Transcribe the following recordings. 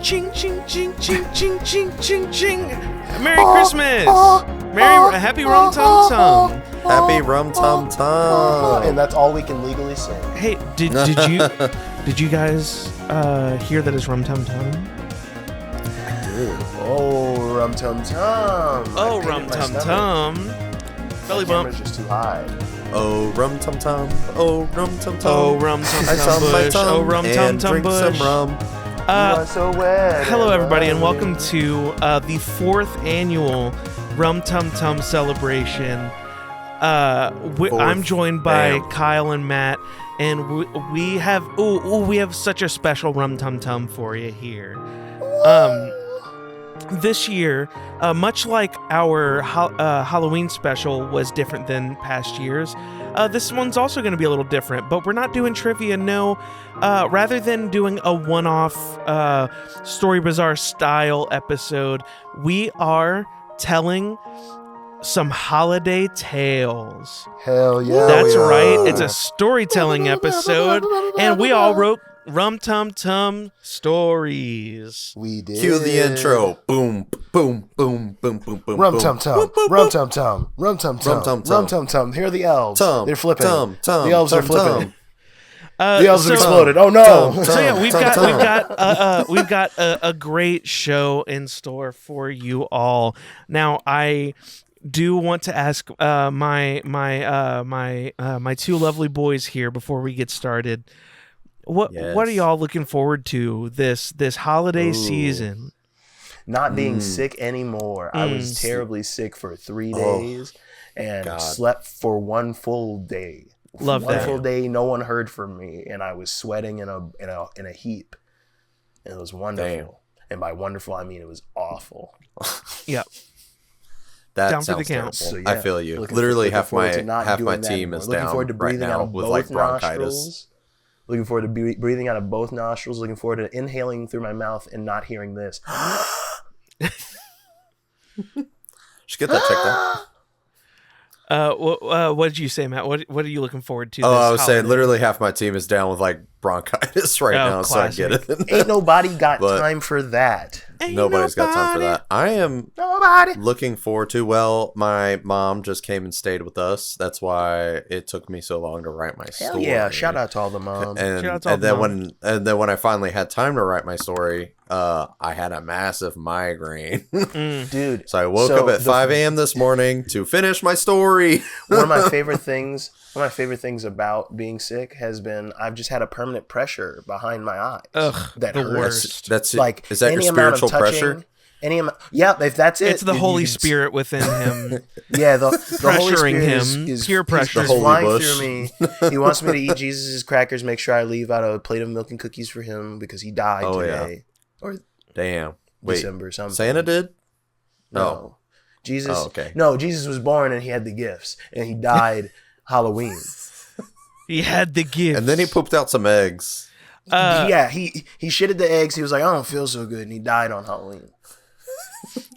Ching, ching, ching, ching, ching, ching, ching, ching. Merry Christmas. Happy Rumtumtum. Happy Rumtumtum. And that's all we can legally say. Hey, did you guys hear that it's Rumtumtum? Oh, Rumtumtum. Oh, Rumtumtum. Belly bump. The camera's just too high. Oh, Rumtumtum. Oh, Rumtumtum. Oh, Rumtumtum I saw my bush. tongue Oh, and Rumtumtum drink bush. some rum. You are so wet. Hello, everybody, and welcome to the 4th annual Rumtumtum celebration. I'm joined by Kyle and Matt, and we have such a special Rumtumtum for you here. This year, much like our Halloween special was different than past years, this one's also going to be a little different, but we're not doing trivia, no. Rather than doing a one-off Story Bazaar style episode, we are telling some holiday tales. Hell yeah. That's right. It's a storytelling episode, and we all wrote Rumtumtum stories. We did. Cue the intro. Boom, boom, boom, boom, boom, boom. Rumtumtum. Rumtumtum. Rumtumtum. Rumtumtum. Here are the elves. They're flipping. The elves are flipping. The elves have exploded. Oh no! So yeah, we've got a great show in store for you all. Now I do want to ask my two lovely boys here before we get started. What are y'all looking forward to this holiday season? Not being sick anymore. I was terribly sick for 3 days and slept for one full day. Love that. One full day, no one heard from me, and I was sweating in a heap. And it was wonderful. Damn. And by wonderful, I mean it was awful. Yep. That down sounds for the count. terrible. So, yeah, I feel you. Literally half my team is looking down forward to right breathing now out of with both like bronchitis. nostrils. Looking forward to breathing out of both nostrils. Looking forward to inhaling through my mouth and not hearing this. Should get that checked out. What did you say, Matt? What are you looking forward to? I was saying literally half my team is down with like bronchitis right now, classic. so I get it. Ain't nobody got time for that. Nobody's got time for that. I am looking forward to. Well, my mom just came and stayed with us. That's why it took me so long to write my story. Hell yeah! Shout out to all the moms. And then when I finally had time to write my story, I had a massive migraine, dude. So I woke up at 5 a.m. this morning to finish my story. One of my favorite things about being sick has been I've just had a permanent pressure behind my eyes. Ugh, that the hurts. worst. That's like is that your spiritual pressure? If that's it, it's the Holy Spirit within him. Yeah, the Holy Spirit him. is Peer pressure. He's flying through me. He wants me to eat Jesus' crackers. Make sure I leave out a plate of milk and cookies for him because he died today. Yeah. Or damn. Wait, December something. Santa did? No. Jesus. Oh, okay. No, Jesus was born and he had the gifts, and he died Halloween. He had the gifts, and then he pooped out some eggs. He shitted the eggs. He was like, I don't feel so good, and he died on Halloween.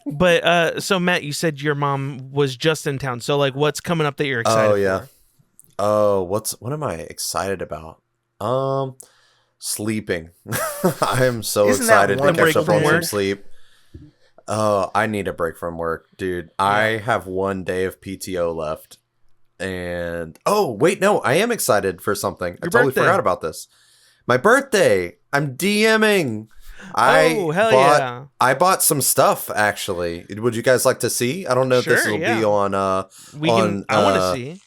But so Matt, you said your mom was just in town. So like, what's coming up that you're excited for? Oh, what am I excited about? Sleeping. I am so excited to catch up on some sleep. Oh, I need a break from work, dude. Yeah. I have 1 day of PTO left. And I am excited for something. I totally forgot about this. My birthday. I'm DMing. I bought some stuff actually. Would you guys like to see? I don't know if this will be on I want to see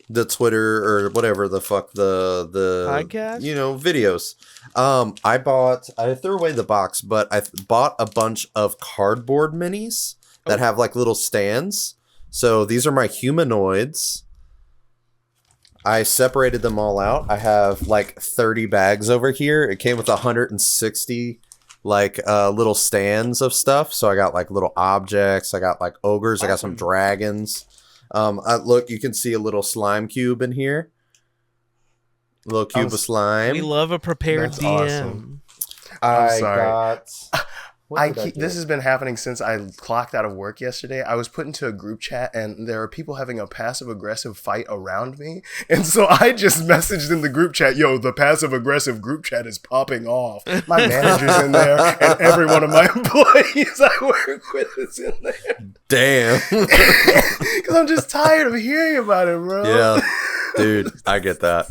the Twitter or whatever the fuck the podcast, videos. I threw away the box, but I bought a bunch of cardboard minis that have like little stands. So these are my humanoids. I separated them all out. I have like 30 bags over here. It came with 160 like little stands of stuff. So I got like little objects. I got like ogres. Awesome. I got some dragons. Look, you can see a little slime cube in here. A little cube of slime. We love a prepared DM. Awesome. I'm sorry. This has been happening since I clocked out of work yesterday. I was put into a group chat, and there are people having a passive-aggressive fight around me. And so I just messaged in the group chat, yo, the passive-aggressive group chat is popping off. My manager's in there, and every one of my employees I work with is in there. Damn. Because I'm just tired of hearing about it, bro. Yeah. Dude, I get that.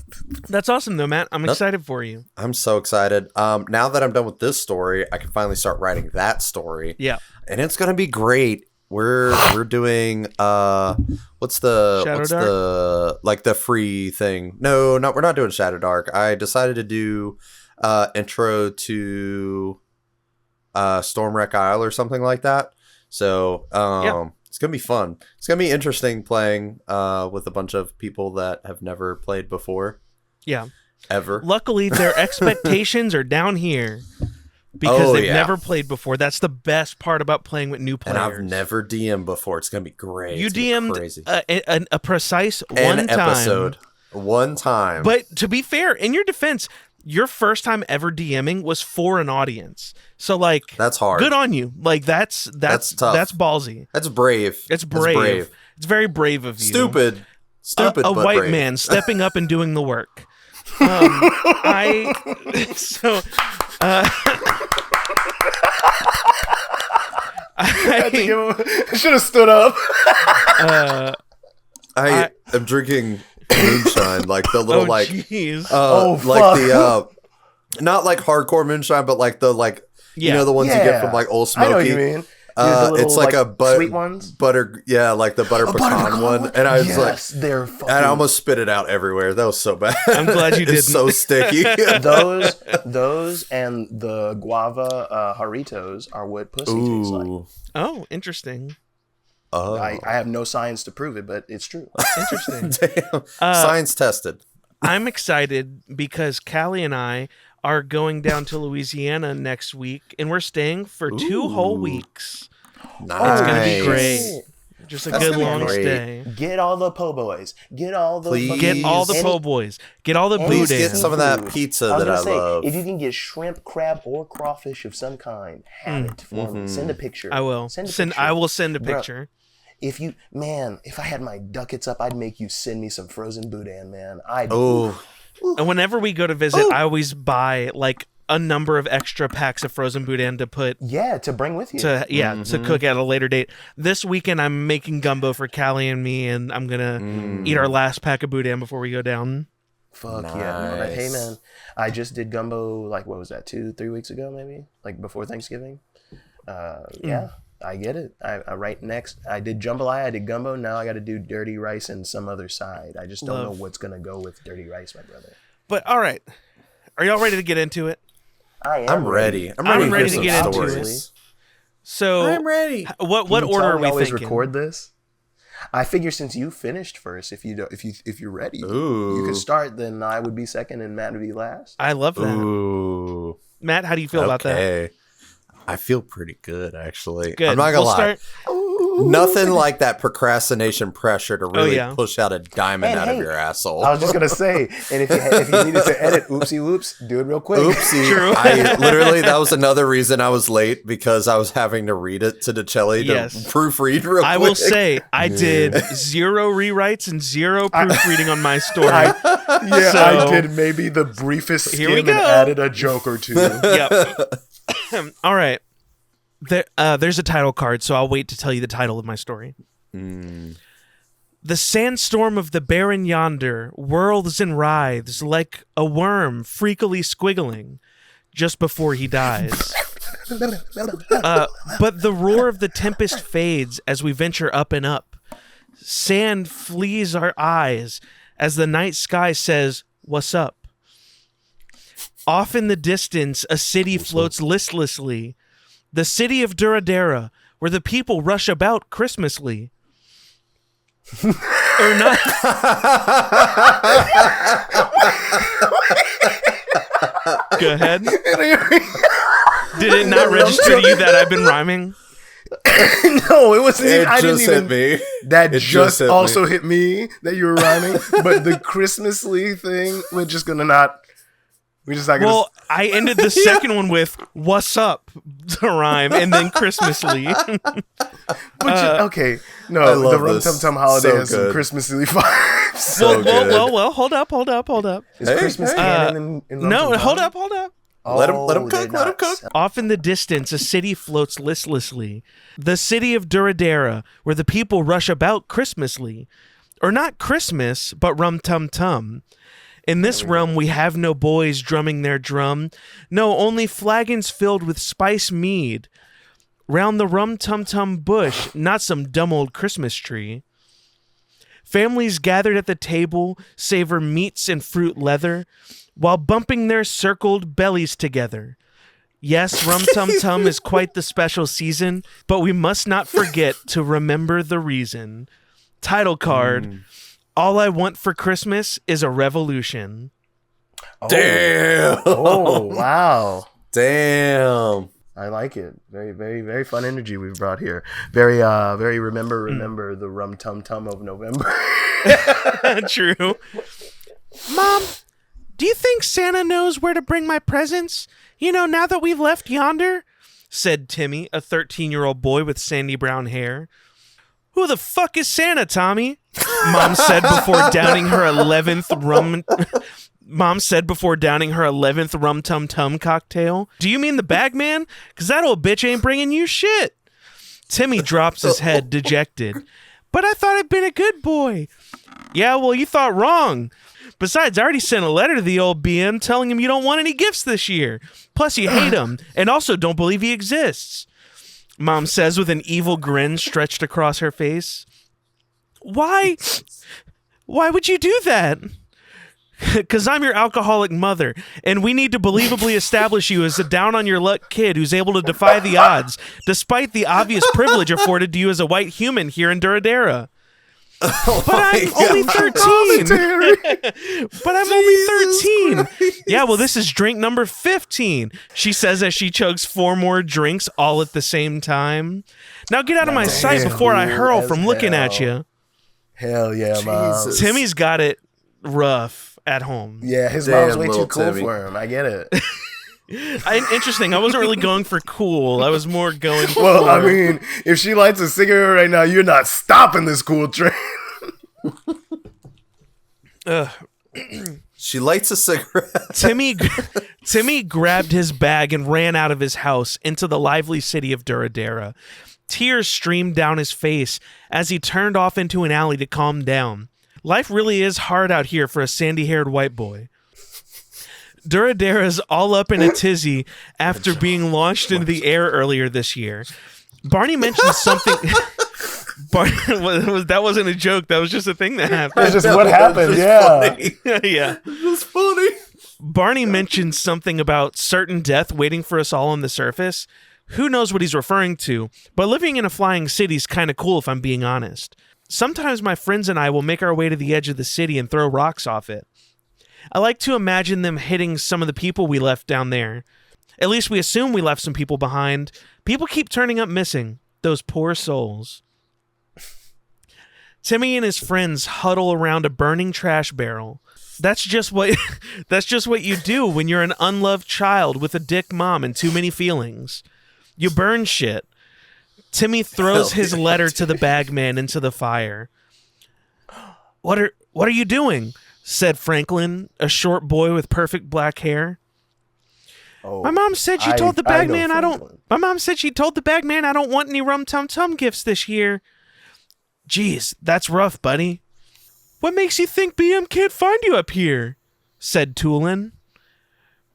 That's awesome, though, Matt. I'm excited for you. I'm so excited. Now that I'm done with this story, I can finally start writing that story. Yeah, and it's gonna be great. We're doing what's the free thing? No, we're not doing Shadow Dark. I decided to do intro to Stormwreck Isle or something like that. So It's gonna be fun. It's gonna be interesting playing with a bunch of people that have never played before. Yeah. Ever. Luckily, their expectations are down here because they've never played before. That's the best part about playing with new players. And I've never DM'd before. It's gonna be great. You DM'd crazy. A precise An episode. One time. But to be fair, in your defense, your first time ever DMing was for an audience. So like that's hard. Good on you. Like that's tough. That's ballsy. That's brave. It's brave. It's very brave of you. Stupid. A but white brave. man stepping up and doing the work. I should have stood up. I am drinking moonshine, like the little geez. Like the not like hardcore moonshine, but like the you know the ones you get from like Old Smoky. I know what you mean. It's like a sweet ones, butter, like the butter pecan one, and I was like, they're fucking... and I almost spit it out everywhere. That was so bad. I'm glad you didn't. It's so sticky. those and the guava Jarritos are what pussy tastes like. Oh, interesting. Oh, I have no science to prove it, but it's true. Interesting. Damn. Science tested. I'm excited because Callie and I are going down to Louisiana next week, and we're staying for 2 whole weeks. Nice. It's gonna be great. Just a good long stay. Get all the po' boys. Get all the Get all the po' boys. Get all the Please boudin. get some of that pizza that I love. If you can get shrimp, crab, or crawfish of some kind, have it for me. Send a picture. I will. I will send a picture. Bro, if I had my ducats up, I'd make you send me some frozen boudin, man. And whenever we go to visit, I always buy like a number of extra packs of frozen boudin to put. Yeah, to bring with you. To cook at a later date. This weekend, I'm making gumbo for Callie and me, and I'm gonna eat our last pack of boudin before we go down. Fuck yeah! No, hey man, I just did gumbo like what was that 2-3 weeks ago maybe, like before Thanksgiving. Yeah. I get it. I did jambalaya, I did gumbo. Now I got to do dirty rice and some other side. I just don't know what's going to go with dirty rice, my brother. But all right. Are y'all ready to get into it? I'm ready. I'm ready to get into it. So I'm ready. What order are we always thinking? Record this? I figure since you finished first, if you're ready, you can start. Then I would be second and Matt would be last. I love that. Ooh. Matt, how do you feel about that? I feel pretty good, actually. Good. I'm not gonna lie. Nothing like that procrastination pressure to really push out a diamond out of your asshole. I was just gonna say, and if you needed to edit, oopsie whoops, do it real quick. Oopsie. True. That was another reason I was late, because I was having to read it to DeChelli to proofread real quick. I will say I did 0 rewrites and 0 proofreading on my story. I did maybe the briefest skim and added a joke or two. Yep. All right. There's a title card, so I'll wait to tell you the title of my story. The sandstorm of the barren yonder whirls and writhes like a worm freakily squiggling just before he dies. But the roar of the tempest fades as we venture up and up. Sand flees our eyes as the night sky says, "What's up?" Off in the distance, a city floats listlessly. The city of Duradera, where the people rush about Christmasly. Or not. Go ahead. Did it not register to you that I've been rhyming? No, it wasn't. It just hit me. That just also hit me that you were rhyming. But the Christmasly thing, we're just gonna not. We just not gonna. Well, I ended the second one with "What's up" to rhyme, and then Christmasly. Okay, I no, love the Rum this. Tum Tum holiday So has some good. Christmasly vibes. So good. Well. Hold up. Is Hey, Christmas hey. canon in Rum No, Tum hold Tum? up. Let him Oh, cook. they're Let him not cook. Off in the distance, a city floats listlessly. The city of Duradera, where the people rush about Christmasly. Or not Christmas, but Rumtumtum. In this realm, we have no boys drumming their drum. No, only flagons filled with spice mead. Round the Rumtumtum bush, not some dumb old Christmas tree. Families gathered at the table savor meats and fruit leather, while bumping their circled bellies together. Yes, Rum Tum Tum is quite the special season, but we must not forget to remember the reason. Title card, All I Want for Christmas is a Revolution. Damn. Oh, wow. Damn. I like it. Very, very, very fun energy we've brought here. Very remember the Rum Tum Tum of November. True. Mom, do you think Santa knows where to bring my presents? Now that we've left yonder? Said Timmy, a 13-year-old boy with sandy brown hair. Who the fuck is Santa, Tommy? Mom said before downing her 11th Rum Tum Tum cocktail. Do you mean the bagman? Because that old bitch ain't bringing you shit. Timmy drops his head, dejected. But I thought I'd been a good boy. Yeah, well, you thought wrong. Besides, I already sent a letter to the old BM telling him you don't want any gifts this year. Plus, you hate him, and also don't believe he exists. Mom says with an evil grin stretched across her face. Why? Why would you do that? Because I'm your alcoholic mother, and we need to believably establish you as a down-on-your-luck kid who's able to defy the odds, despite the obvious privilege afforded to you as a white human here in Duradera. Oh But I'm only 13. But I'm only 13. Yeah, well, this is drink number 15, she says as she chugs 4 more drinks all at the same time. Now get out of my sight before I hurl from looking at you. Hell yeah, Mom. Jesus. Timmy's got it rough at home. Yeah, his Damn, mom's way too little cool Timmy. for him. I get it. Interesting. I wasn't really going for cool. I was more going for... Well, I mean, if she lights a cigarette right now, you're not stopping this cool train. She lights a cigarette. Timmy grabbed his bag and ran out of his house into the lively city of Duradera. Tears streamed down his face as he turned off into an alley to calm down. Life really is hard out here for a sandy-haired white boy. Duradera's all up in a tizzy after being launched into the air earlier this year. Barney mentioned something... that wasn't a joke. That was just a thing that happened. That's just what happened, yeah. Funny. Yeah. It's funny. Barney mentioned something about certain death waiting for us all on the surface. Who knows what he's referring to, but living in a flying city is kind of cool if I'm being honest. Sometimes my friends and I will make our way to the edge of the city and throw rocks off it. I like to imagine them hitting some of the people we left down there. At least we assume we left some people behind. People keep turning up missing. Those poor souls. Timmy and his friends huddle around a burning trash barrel. That's just what you do when you're an unloved child with a dick mom and too many feelings. You burn shit. Timmy throws his letter to the bagman into the fire. What are you doing? Said Franklin, a short boy with perfect black hair. Oh, My mom said she told the bagman I don't. Franklin. My mom said she told the bagman I don't want any Rum Tum Tum gifts this year. Geez, that's rough, buddy. What makes you think BM can't find you up here? Said Tulin.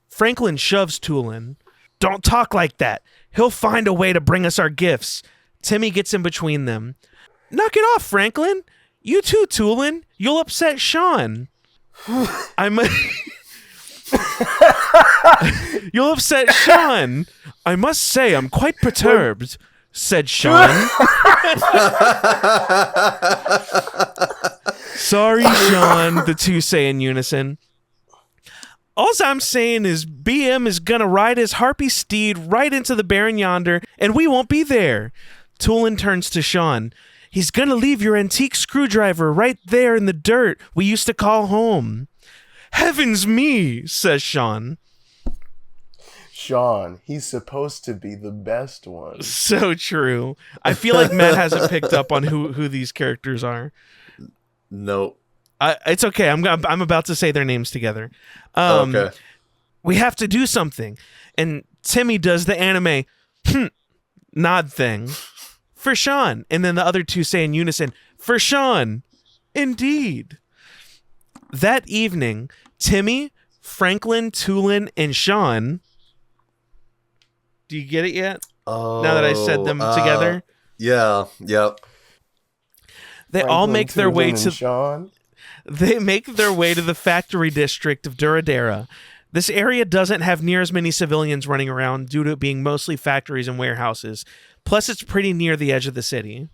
Franklin shoves Tulin. Don't talk like that. He'll find a way to bring us our gifts. Timmy gets in between them. Knock it off, Franklin. You too, Tulin. You'll upset Sean. You'll upset Sean. I must say I'm quite perturbed, said Sean. Sorry, Sean, the two say in unison. All I'm saying is BM is gonna ride his harpy steed right into the Baron yonder, and we won't be there. Tulin turns to Sean. He's gonna leave your antique screwdriver right there in the dirt we used to call home. Heavens me, says Sean. Sean, he's supposed to be the best one. So true. I feel like Matt hasn't picked up on who these characters are. Nope. It's okay. I'm about to say their names together. Okay. We have to do something. And Timmy does the anime nod thing for Sean. And then the other two say in unison, for Sean. Indeed. That evening, Timmy, Franklin, Tulin, and Sean. Do you get it yet? Oh, now that I said them together? Yeah. Yep. They all make their way to Sean. They make their way to the factory district of Duradera. This area doesn't have near as many civilians running around due to it being mostly factories and warehouses. Plus, it's pretty near the edge of the city.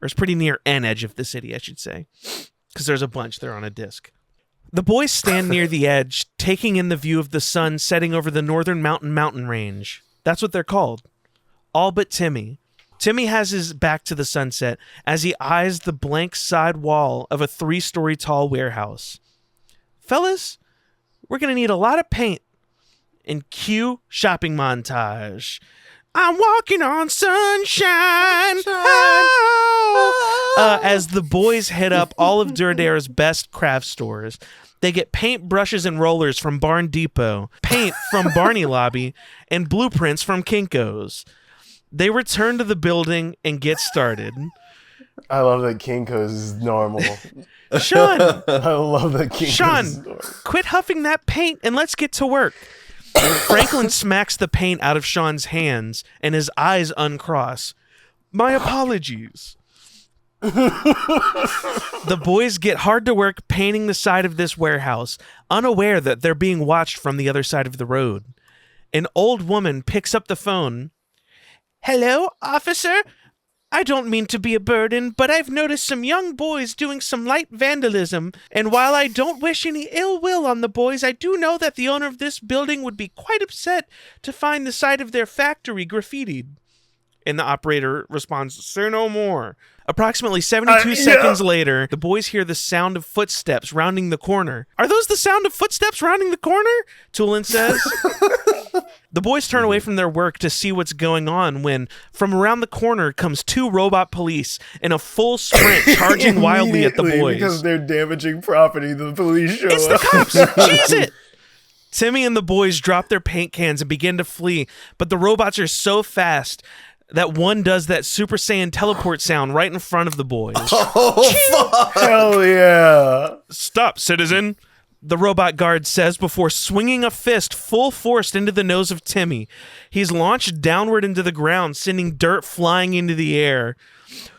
Or it's pretty near an edge of the city, I should say. Because there's a bunch there on a disc. The boys stand near the edge, taking in the view of the sun setting over the northern mountain range. That's what they're called. All but Timmy. Timmy has his back to the sunset as he eyes the blank side wall of a 3-story tall warehouse. Fellas, we're going to need a lot of paint. And cue shopping montage. I'm walking on sunshine. Oh. As the boys head up all of Duradera's best craft stores, they get paint brushes and rollers from Barn Depot, paint from Barney Lobby, and blueprints from Kinko's. They return to the building and get started. I love that Kinko's is normal. Sean! I love that Kinko's is normal. Quit huffing that paint and let's get to work. Franklin smacks the paint out of Sean's hands and his eyes uncross. My apologies. The boys get hard to work painting the side of this warehouse, unaware that they're being watched from the other side of the road. An old woman picks up the phone. Hello, officer? I don't mean to be a burden, but I've noticed some young boys doing some light vandalism, and while I don't wish any ill will on the boys, I do know that the owner of this building would be quite upset to find the side of their factory graffitied. And the operator responds, say no more. Approximately 72 seconds later, the boys hear the sound of footsteps rounding the corner. Are those the sound of footsteps rounding the corner? Tulin says. The boys turn away from their work to see what's going on when, from around the corner, comes 2 robot police in a full sprint charging wildly at the boys. Because they're damaging property, the police show up. It's the cops! Jeez it! Timmy and the boys drop their paint cans and begin to flee, but the robots are so fast that one does that Super Saiyan teleport sound right in front of the boys. Oh, fuck. Hell yeah. Stop, citizen. The robot guard says before swinging a fist full force into the nose of Timmy. He's launched downward into the ground, sending dirt flying into the air.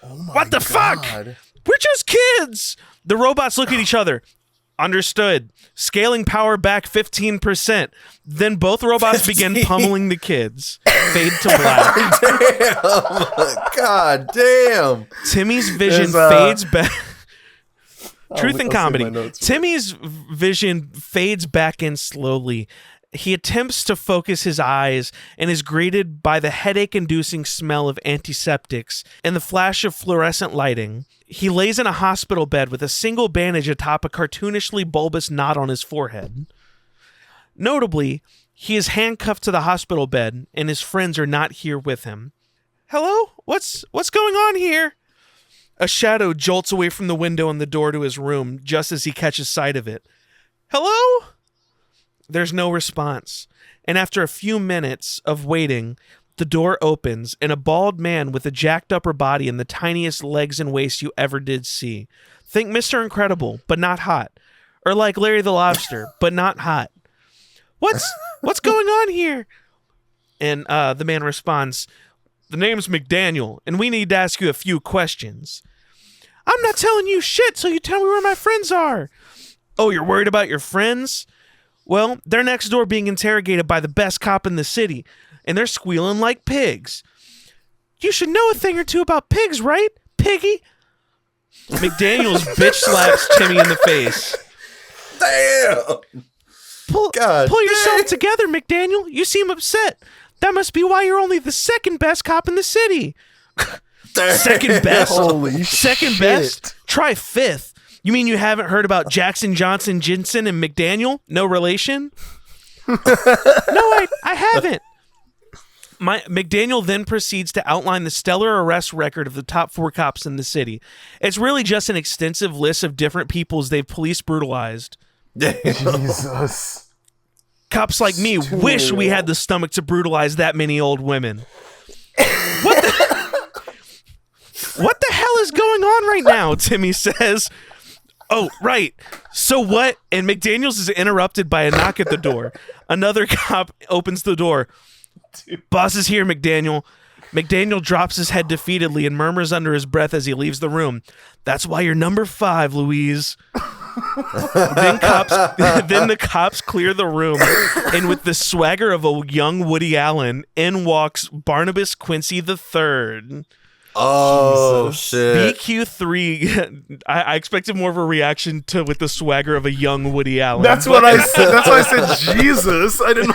Oh my What the fuck? We're just kids. The robots look at each other. Understood. Scaling power back 15%. Then both robots begin pummeling the kids. Fade to black. Damn. God damn. Timmy's vision fades back. Truth and comedy. Timmy's vision fades back in slowly. He attempts to focus his eyes and is greeted by the headache-inducing smell of antiseptics and the flash of fluorescent lighting. He lays in a hospital bed with a single bandage atop a cartoonishly bulbous knot on his forehead. Notably, he is handcuffed to the hospital bed, and his friends are not here with him. Hello? What's going on here? A shadow jolts away from the window in the door to his room just as he catches sight of it. Hello? There's no response, and after a few minutes of waiting, the door opens, and a bald man with a jacked upper body and the tiniest legs and waist you ever did see. Think Mr. Incredible, but not hot. Or like Larry the Lobster, but not hot. What's going on here? And the man responds, the name's McDaniel, and we need to ask you a few questions. I'm not telling you shit till you tell me where my friends are. Oh, you're worried about your friends? Well, they're next door being interrogated by the best cop in the city, and they're squealing like pigs. You should know a thing or two about pigs, right, piggy? McDaniels bitch slaps Timmy in the face. Damn. Pull yourself together, McDaniel. You seem upset. That must be why you're only the second best cop in the city. Second best? Holy Second shit. best? Try fifth. You mean you haven't heard about Jackson, Johnson, Jensen, and McDaniel? No relation? No, I haven't. McDaniel then proceeds to outline the stellar arrest record of the top 4 cops in the city. It's really just an extensive list of different peoples they've police brutalized. Jesus. Cops like me wish we had the stomach to brutalize that many old women. What the hell is going on right now? Timmy says. Oh, right. So what? And McDaniels is interrupted by a knock at the door. Another cop opens the door. Boss is here, McDaniel. McDaniel drops his head defeatedly and murmurs under his breath as he leaves the room. That's why you're number 5, Louise. Then the cops clear the room, and with the swagger of a young Woody Allen, in walks Barnabas Quincy III. Oh, shit. BQ3. I expected more of a reaction to with the swagger of a young Woody Allen. That's what I said. That's why I said Jesus. I didn't.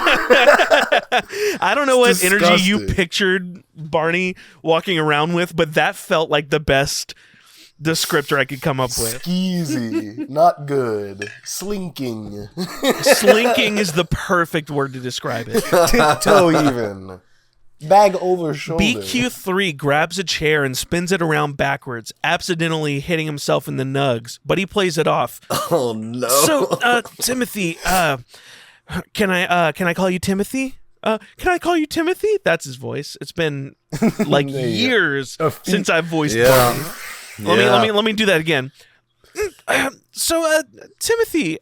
I don't know what energy you pictured Barney walking around with, but that felt like the best descriptor I could come up with. Skeezy. Not good. Slinking. Slinking is the perfect word to describe it. Tiptoe even. Bag over shoulder. BQ3 grabs a chair and spins it around backwards, accidentally hitting himself in the nugs, but he plays it off. Oh no. So, Timothy, can I call you Timothy? Can I call you Timothy? That's his voice. It's been like years since I've voiced Barney. Let me do that again. So, Timothy,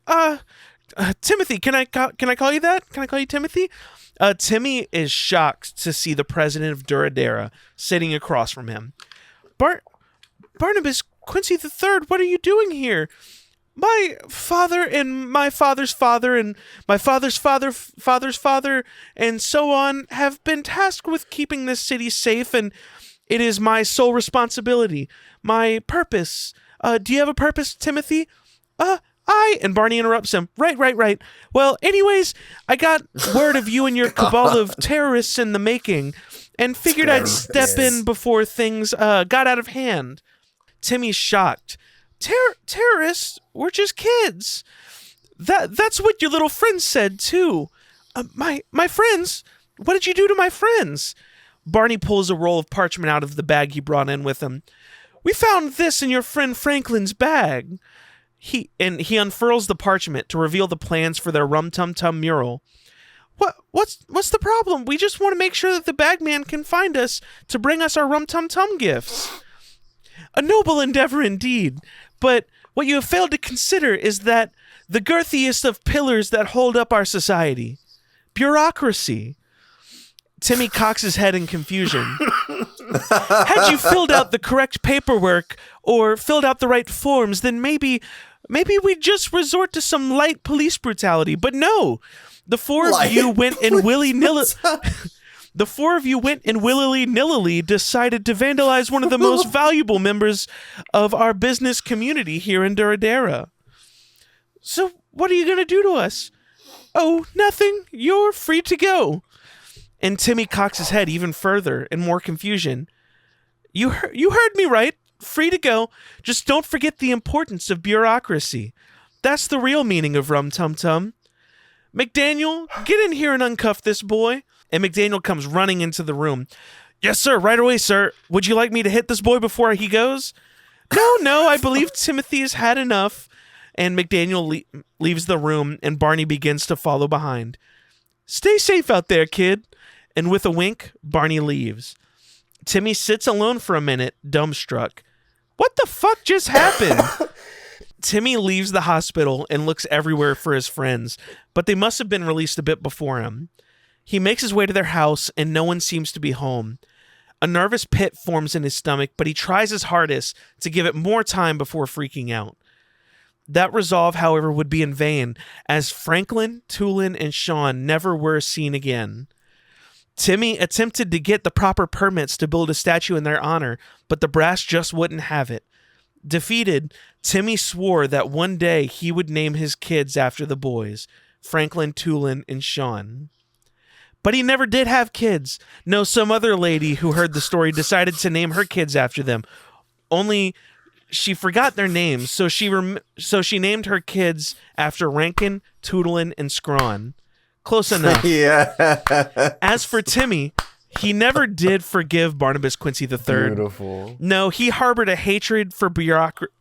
Timothy, can I call you that? Can I call you Timothy? Timmy is shocked to see the president of Duradera sitting across from him. Barnabas Quincy III, what are you doing here? My father and my father's father and my father's father's father and so on have been tasked with keeping this city safe, and it is my sole responsibility. My purpose. Do you have a purpose, Timothy? And Barney interrupts him. Right. Well, anyways, I got word of you and your cabal of terrorists in the making, and figured I'd step in before things got out of hand. Timmy's shocked. Terrorists? We're just kids. That's what your little friend said too. My friends? What did you do to my friends? Barney pulls a roll of parchment out of the bag he brought in with him. We found this in your friend Franklin's bag. He unfurls the parchment to reveal the plans for their Rumtumtum mural. What's the problem? We just want to make sure that the bagman can find us to bring us our Rumtumtum gifts. A noble endeavor indeed, but what you have failed to consider is that the girthiest of pillars that hold up our society, bureaucracy. Timmy cocks his head in confusion. Had you filled out the correct paperwork or filled out the right forms, then maybe we'd just resort to some light police brutality. But no, the four of you went and willy-nilly decided to vandalize one of the most valuable members of our business community here in Duradera. So what are you going to do to us? Oh, nothing. You're free to go. And Timmy cocks his head even further in more confusion. You heard me right. Free to go. Just don't forget the importance of bureaucracy. That's the real meaning of Rumtumtum. McDaniel, get in here and uncuff this boy. And McDaniel comes running into the room. Yes, sir. Right away, sir. Would you like me to hit this boy before he goes? No. I believe Timothy has had enough. And McDaniel leaves the room, and Barney begins to follow behind. Stay safe out there, kid. And with a wink, Barney leaves. Timmy sits alone for a minute, dumbstruck. What the fuck just happened? Timmy leaves the hospital and looks everywhere for his friends, but they must have been released a bit before him. He makes his way to their house, and no one seems to be home. A nervous pit forms in his stomach, but he tries his hardest to give it more time before freaking out. That resolve, however, would be in vain, as Franklin, Tulin, and Sean never were seen again. Timmy attempted to get the proper permits to build a statue in their honor, but the brass just wouldn't have it. Defeated, Timmy swore that one day he would name his kids after the boys, Franklin, Tulin, and Sean. But he never did have kids. No, some other lady who heard the story decided to name her kids after them. Only she forgot their names, so she named her kids after Rankin, Toodlin, and Scrawn. Close enough. Yeah. As for Timmy, he never did forgive Barnabas Quincy III. Beautiful. No, he harbored a hatred for bureaucracy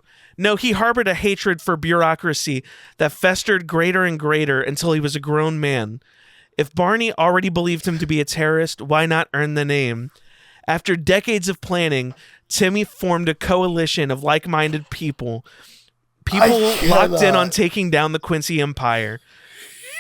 that festered greater and greater until he was a grown man. If Barney already believed him to be a terrorist, why not earn the name? After decades of planning, Timmy formed a coalition of like-minded people locked in on taking down the Quincy Empire.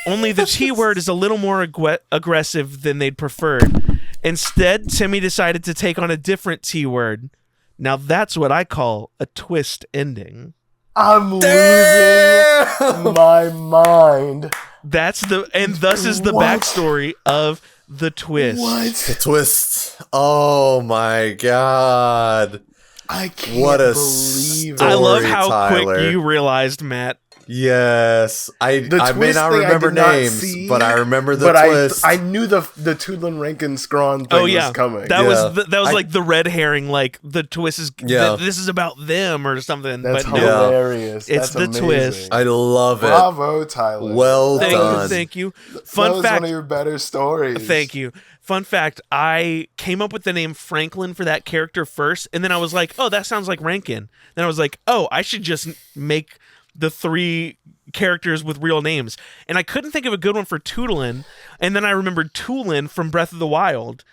Only the T word is a little more aggressive than they'd preferred. Instead, Timmy decided to take on a different T word. Now that's what I call a twist ending. I'm losing my mind. Thus is the backstory of the twist. What? The twist. Oh my god. I can't What a believe it. I love how Tyler. quick you realized, Matt. Yes. I may twist not thing I remember did not names, see, but I remember the but twist. I knew the Toodlin Rankin Scrawn thing was coming. That Yeah. was like the red herring, like the twist is this is about them or something. That's but no, hilarious. it's That's the amazing. twist. I love it. Bravo, Tyler. Well That done. was- Thank you. That Fun was fact. one of your better stories. Thank you. Fun fact, I came up with the name Franklin for that character first, and then I was like, oh, that sounds like Rankin. Then I was like, oh, I should just make the 3 characters with real names. And I couldn't think of a good one for Toodlin, and then I remembered Toolin from Breath of the Wild.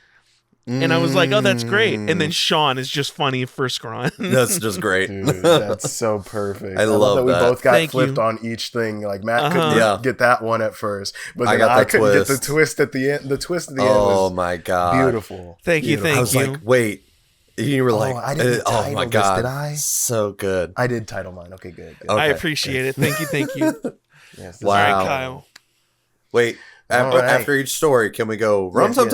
And I was like, oh, that's great. And then Sean is just funny for Scrawn. That's just great. Dude, that's so perfect. I love we that. both got Thank flipped you. on each thing. Like Matt couldn't get that one at first, but I then got I the couldn't get the twist. twist at the end. The twist at the end Oh was my god. beautiful. Thank you, Beautiful. I thank was you. like, wait. You were like, I didn't oh title my this, god. did I? So good. I did title mine. Okay, good. good. Okay. I appreciate it. Thank you, thank you. Yes, this All Wow. right, Kyle. Wait. All right. After each story, can we go Yes, Rumtumtum?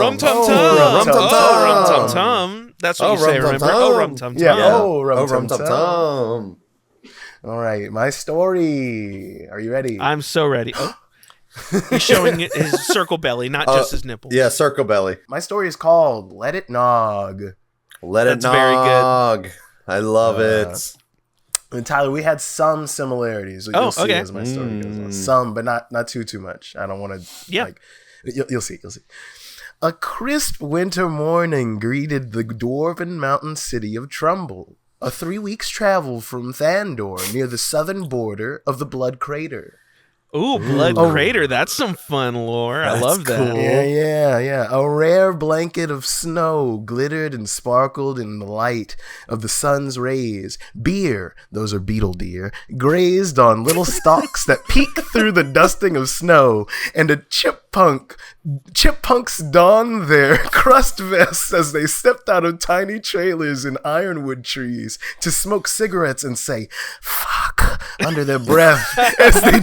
Rumtumtum. Rumtumtum. Oh, Rumtumtum. That's what you say, remember? Oh, Rumtumtum. Yeah. Yeah. Oh, Oh, Rumtumtum. Rumtumtum. All right, my story. Are you ready? I'm so ready. Oh. He's showing his circle belly, not just his nipples. Yeah, circle belly. My story is called "Let It Nog." Let it That's very good. nog. I love it. And Tyler, we had some similarities. Oh, You'll see okay. as my story goes on. Some, but not too much. I don't want to. Yeah. Like, you'll see. You'll see. A crisp winter morning greeted the dwarven mountain city of Trumbull, a 3 weeks' travel from Thandor, near the southern border of the Blood Crater. Ooh, Blood Crater. That's some fun lore. I That's love that. cool. Yeah. A rare blanket of snow glittered and sparkled in the light of the sun's rays. Beer, those are beetle deer, grazed on little stalks that peek through the dusting of snow, and chipmunks donned their crust vests as they stepped out of tiny trailers in ironwood trees to smoke cigarettes and say "fuck" under their breath as they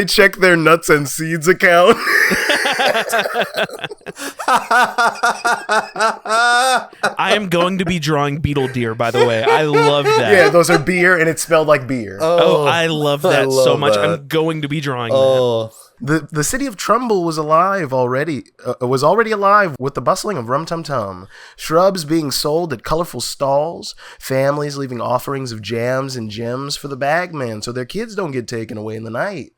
check their nuts and seeds account. I am going to be drawing beetle deer, by the way. I love that. Yeah, those are beer, and it's spelled like beer. Oh, I love that so love much. that. I'm going to be drawing that. Oh, The city of Trumbull was already alive with the bustling of Rumtumtum, shrubs being sold at colorful stalls, families leaving offerings of jams and gems for the bagman so their kids don't get taken away in the night.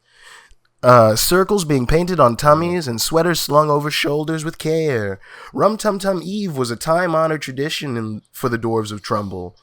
Circles being painted on tummies and sweaters slung over shoulders with care. Rumtumtum Eve was a time-honored tradition for the dwarves of Trumbull.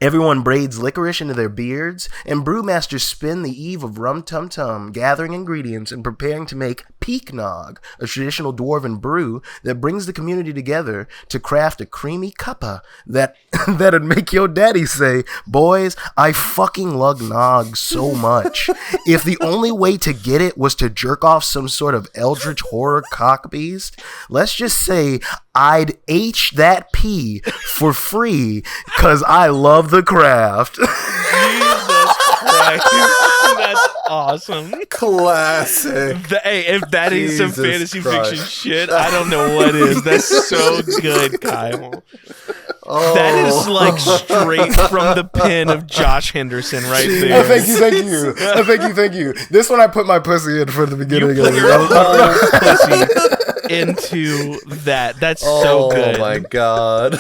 Everyone braids licorice into their beards, and brewmasters spin the eve of Rumtumtum, gathering ingredients and preparing to make peaknog, a traditional dwarven brew that brings the community together to craft a creamy cuppa that'd make your daddy say, "Boys, I fucking love nog so much." If the only way to get it was to jerk off some sort of eldritch horror cockbeast, let's just say I'd H that P for free because I love the craft. Jesus Christ. That's awesome. classic. Hey, if that is some Jesus fantasy Christ. fiction shit, I don't know what is. That's so good, Kyle. Oh. That is like straight from the pen of Josh Henderson right there. Thank you. This one I put my pussy in for the beginning You of put your whole pussy into that. That's so good. Oh my god.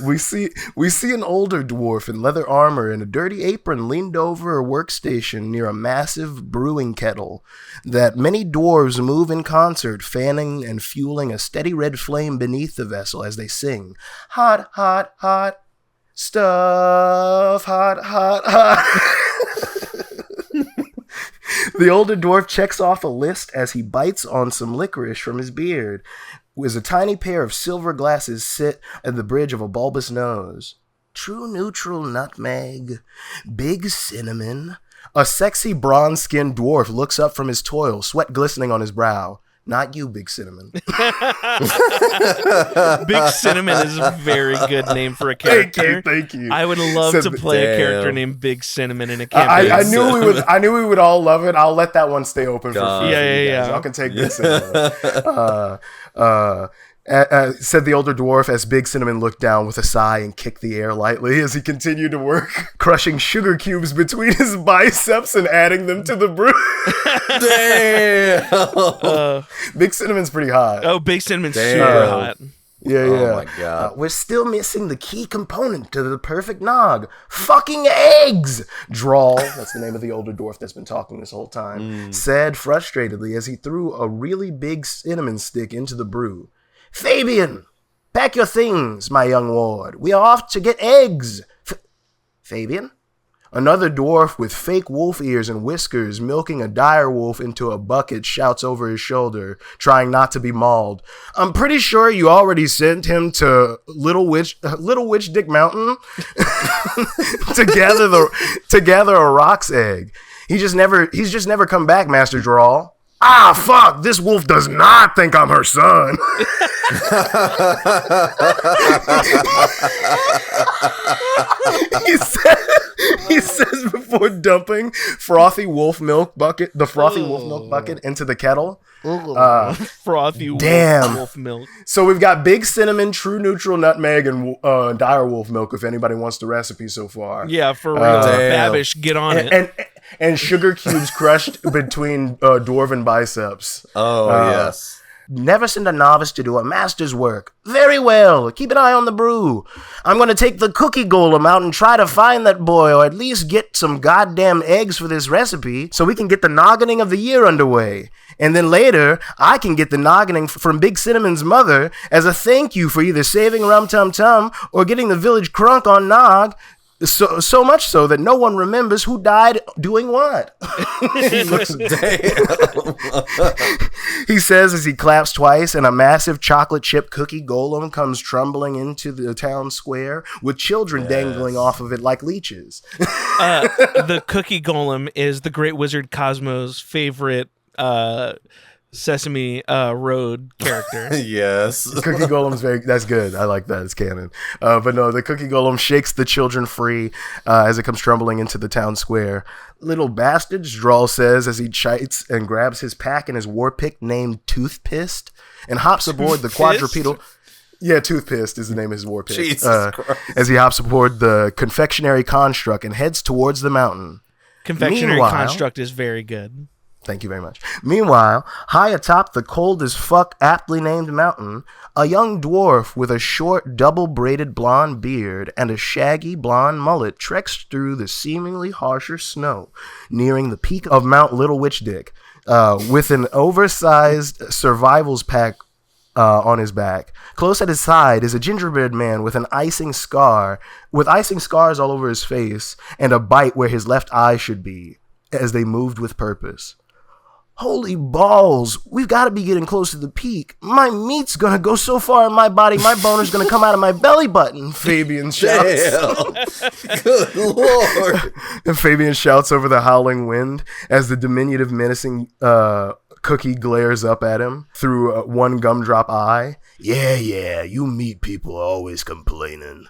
We see an older dwarf in leather armor and a dirty apron leaned over a workstation near a massive brewing kettle that many dwarves move in concert, fanning and fueling a steady red flame beneath the vessel as they sing, "Hot, hot, hot stuff, hot, hot, hot." The older dwarf checks off a list as he bites on some licorice from his beard, as a tiny pair of silver glasses sit at the bridge of a bulbous nose. True neutral nutmeg, big cinnamon. A sexy bronze-skinned dwarf looks up from his toil, sweat glistening on his brow. Not you, Big Cinnamon. Big Cinnamon is a very good name for a character. Thank you. I would love to play a character named Big Cinnamon in a campaign. I knew we would all love it. I'll let that one stay open for free. Yeah. Y'all can take Big Cinnamon. Said the older dwarf as Big Cinnamon looked down with a sigh and kicked the air lightly as he continued to work, crushing sugar cubes between his biceps and adding them to the brew. Damn. Big Cinnamon's pretty hot. Oh, Big Cinnamon's super hot. Yeah. Oh my god. We're still missing the key component to the perfect nog. Fucking eggs! Drawl, that's the name of the older dwarf that's been talking this whole time, said frustratedly as he threw a really big cinnamon stick into the brew. Fabian, pack your things, my young ward. We are off to get eggs. Fabian? Another dwarf with fake wolf ears and whiskers milking a dire wolf into a bucket shouts over his shoulder, trying not to be mauled. I'm pretty sure you already sent him to Little Witch Dick Mountain to gather a roc's egg. He's just never come back, Master Drawl. Ah, fuck, this wolf does not think I'm her son. He says before dumping the frothy wolf milk bucket into the kettle. Frothy wolf milk. So we've got Big Cinnamon, True Neutral Nutmeg, and Dire Wolf Milk, if anybody wants the recipe so far. Yeah, for real. Babish, get on it. And sugar cubes crushed between dwarven biceps. Oh, yes. Never send a novice to do a master's work. Very well. Keep an eye on the brew. I'm going to take the cookie golem out and try to find that boy, or at least get some goddamn eggs for this recipe so we can get the noggining of the year underway. And then later, I can get the noggining from Big Cinnamon's mother as a thank you for either saving Rumtumtum or getting the village crunk on Nog. So much so that no one remembers who died doing what. He says as he claps twice, and a massive chocolate chip cookie golem comes tumbling into the town square with children dangling off of it like leeches. The cookie golem is the Great Wizard Cosmo's favorite Sesame Road character. Yes. Cookie Golem's that's good. I like that. It's canon. But no, the Cookie Golem shakes the children free as it comes tumbling into the town square. Little bastards, Drawl says as he chites and grabs his pack and his war pick named Toothpist and hops aboard the quadrupedal. Yeah, Toothpist is the name of his war pick. Jesus Christ. As he hops aboard the confectionery construct and heads towards the mountain. Confectionery construct is very good. Thank you very much. Meanwhile, high atop the cold as fuck aptly named mountain, a young dwarf with a short double-braided blonde beard and a shaggy blonde mullet treks through the seemingly harsher snow, nearing the peak of Mount Little Witch Dick, with an oversized survival's pack on his back. Close at his side is a gingerbread man with icing scars all over his face and a bite where his left eye should be, as they moved with purpose. Holy balls, we've got to be getting close to the peak. My meat's gonna go so far in my body, my boner's gonna come out of my belly button, Fabian shouts. Damn. Good lord. And Fabian shouts over the howling wind as the diminutive, menacing cookie glares up at him through one gumdrop eye. Yeah, you meat people are always complaining.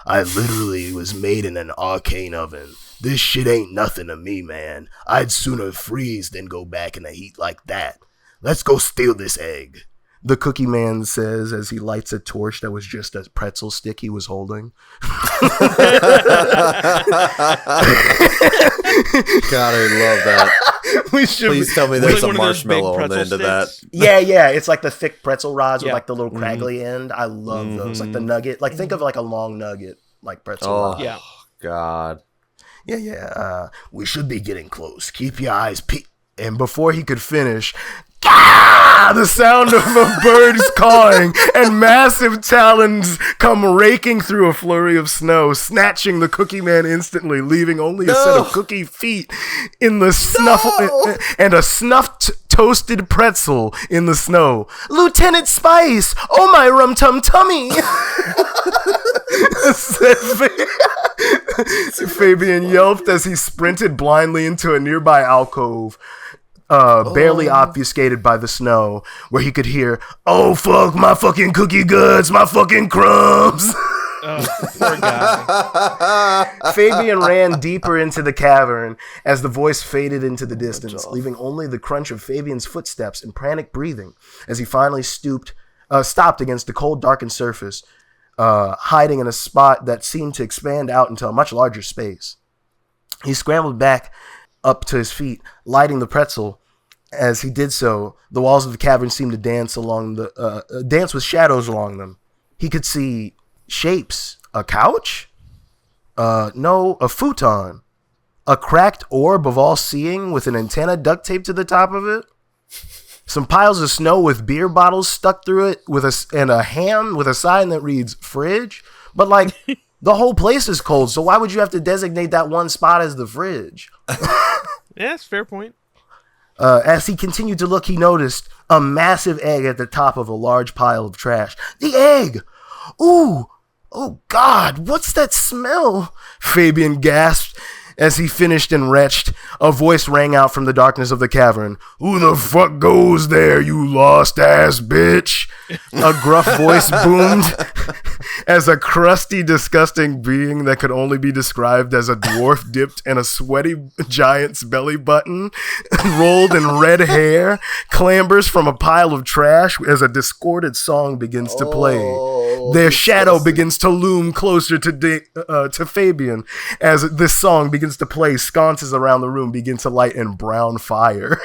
I literally was made in an arcane oven. This shit ain't nothing to me, man. I'd sooner freeze than go back in the heat like that. Let's go steal this egg, the cookie man says as he lights a torch that was just a pretzel stick he was holding. God, I love that. We should. Please tell me there's Like a one of those big marshmallow on the pretzel end of that. sticks. Yeah. It's like the thick pretzel rods with Yeah. like the little craggly end. I love those. Like the nugget. Like think of like a long nugget, like pretzel Oh, rod. Yeah. God. Yeah. We should be getting close. Keep your eyes peeled. And before he could finish, the sound of a bird's cawing and massive talons come raking through a flurry of snow, snatching the Cookie Man instantly, leaving only a set of cookie feet in the snuffle and a snuffed toasted pretzel in the snow. Lieutenant Spice! Oh my rum-tum-tummy! Fabian yelped as he sprinted blindly into a nearby alcove, barely obfuscated by the snow, where he could hear, "Oh fuck, my fucking cookie guts, my fucking crumbs." Oh, poor guy. Fabian ran deeper into the cavern as the voice faded into the distance, leaving only the crunch of Fabian's footsteps and frantic breathing as he finally stopped against the cold, darkened surface, hiding in a spot that seemed to expand out into a much larger space. He scrambled back up to his feet, lighting the pretzel. As he did so, the walls of the cavern seemed to dance dance with shadows along them. He could see shapes. A couch? No, a futon. A cracked orb of all-seeing with an antenna duct taped to the top of it. Some piles of snow with beer bottles stuck through it and a ham with a sign that reads fridge. But like, the whole place is cold, so why would you have to designate that one spot as the fridge? Yeah, that's a fair point. As he continued to look, he noticed a massive egg at the top of a large pile of trash. The egg! Ooh! Oh, God, what's that smell? Fabian gasped as he finished and retched. A voice rang out from the darkness of the cavern. "Who the fuck goes there, you lost-ass bitch?" A gruff voice boomed as a crusty, disgusting being that could only be described as a dwarf dipped in a sweaty giant's belly button, rolled in red hair, clambers from a pile of trash as a discordant song begins to play. Their shadow begins to loom closer to Fabian as this song begins to play. Sconces around the room begin to light in brown fire.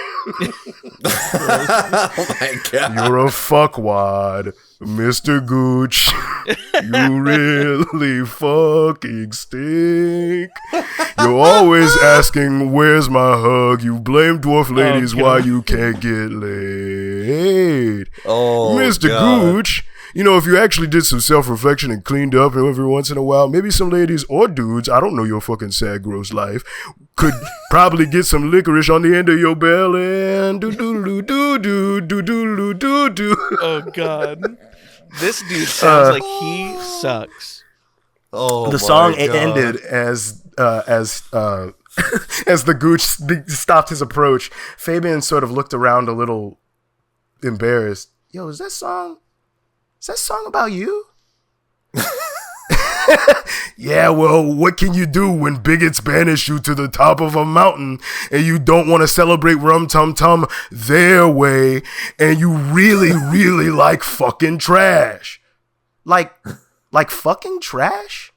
Oh my God. You're a fuckwad, Mr. Gooch. You really fucking stink. You're always asking, where's my hug? You blame dwarf ladies why you can't get laid. Oh, Mr. God. Gooch, you know, if you actually did some self-reflection and cleaned up every once in a while, maybe some ladies or dudes, I don't know your fucking sad, gross life, could probably get some licorice on the end of your belly and do-do-do-do-do-do-do-do-do. Oh, God. This dude sounds like he sucks. Oh, The my song God. ended as the Gooch stopped his approach. Fabian sort of looked around a little embarrassed. Yo, is that song about you? Yeah, well, what can you do when bigots banish you to the top of a mountain and you don't want to celebrate Rumtumtum their way and you really, really like fucking trash? Like fucking trash?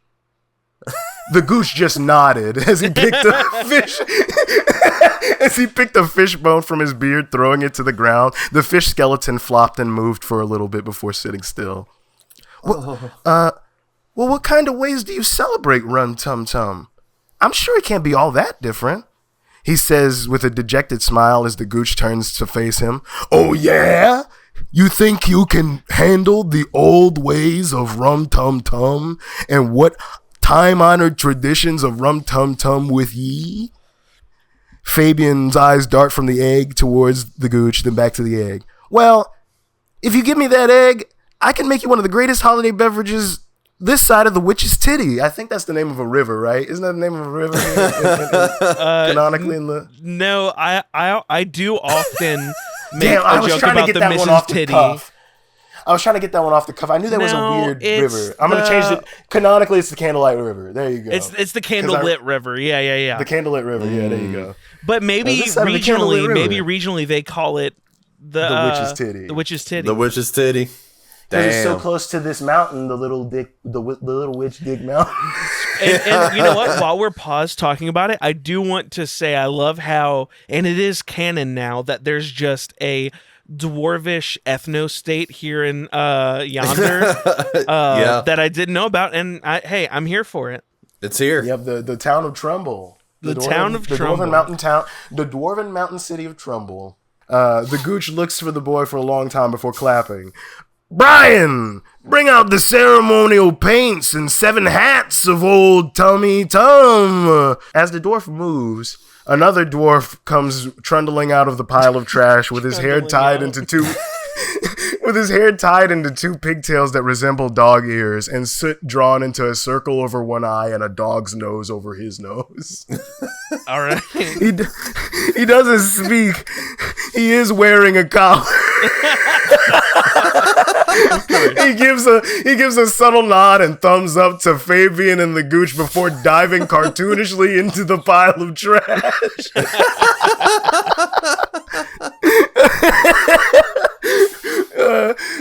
The Gooch just nodded as he picked a fish. As he picked a fish bone from his beard, throwing it to the ground. The fish skeleton flopped and moved for a little bit before sitting still. Well, what kind of ways do you celebrate Rumtumtum? I'm sure it can't be all that different, he says with a dejected smile as the Gooch turns to face him. Oh, yeah? You think you can handle the old ways of Rumtumtum and what time-honored traditions of Rumtumtum with ye? Fabian's eyes dart from the egg towards the Gooch, then back to the egg. Well, if you give me that egg, I can make you one of the greatest holiday beverages this side of the Witch's Titty. I think that's the name of a river, right? Isn't that the name of a river canonically in the... No, I do often make Damn, I a was joke trying to about get the that one Mrs. off the Titty. cuff. I was trying to get that one off the cuff. I knew there was a No, weird it's river. I'm going to change it. Canonically, it's the Candlelight River. There you go. It's the Candlelit River. Yeah. The Candlelit River. Yeah, there you go. But maybe this side of the Candlelit River. regionally they call it the Witch's Titty. The Witch's Titty. The Witch's Titty. Because it's so Damn. close to this mountain, the little witch dig mountain. And you know what? While we're paused talking about it, I do want to say I love how, and it is canon now, that there's just a dwarvish ethno state here in yonder that I didn't know about, and hey, I'm here for it. It's here. Yep, the town of Trumbull. The town of Trumbull. The dwarven mountain city of Trumbull. The Gooch looks for the boy for a long time before clapping. Brian, bring out the ceremonial paints and 7 hats of old Tummy Tum. As the dwarf moves, another dwarf comes trundling out of the pile of trash with his hair tied into two pigtails that resemble dog ears and soot drawn into a circle over one eye and a dog's nose over his nose. All right. He doesn't speak. He is wearing a collar. He gives a subtle nod and thumbs up to Fabian and the Gooch before diving cartoonishly into the pile of trash.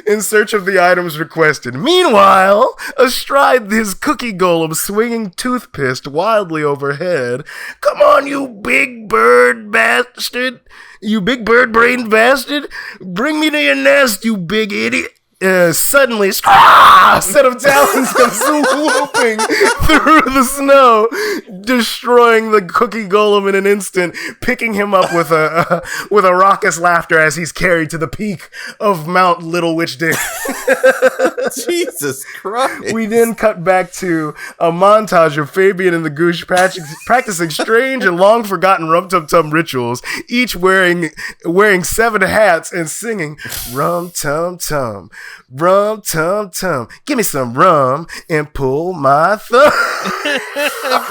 In search of the items requested. Meanwhile, astride his cookie golem swinging toothpaste wildly overhead. Come on, you big bird bastard. You big bird-brained bastard. Bring me to your nest, you big idiot. Suddenly, a set of talons come swooping through the snow, destroying the cookie golem in an instant, picking him up with a raucous laughter as he's carried to the peak of Mount Little Witch Dick. Jesus Christ. We then cut back to a montage of Fabian and the Gooch practicing strange and long-forgotten Rumtumtum rituals, each wearing 7 hats and singing Rum-tum-tum. Rum tum tum, give me some rum and pull my thumb.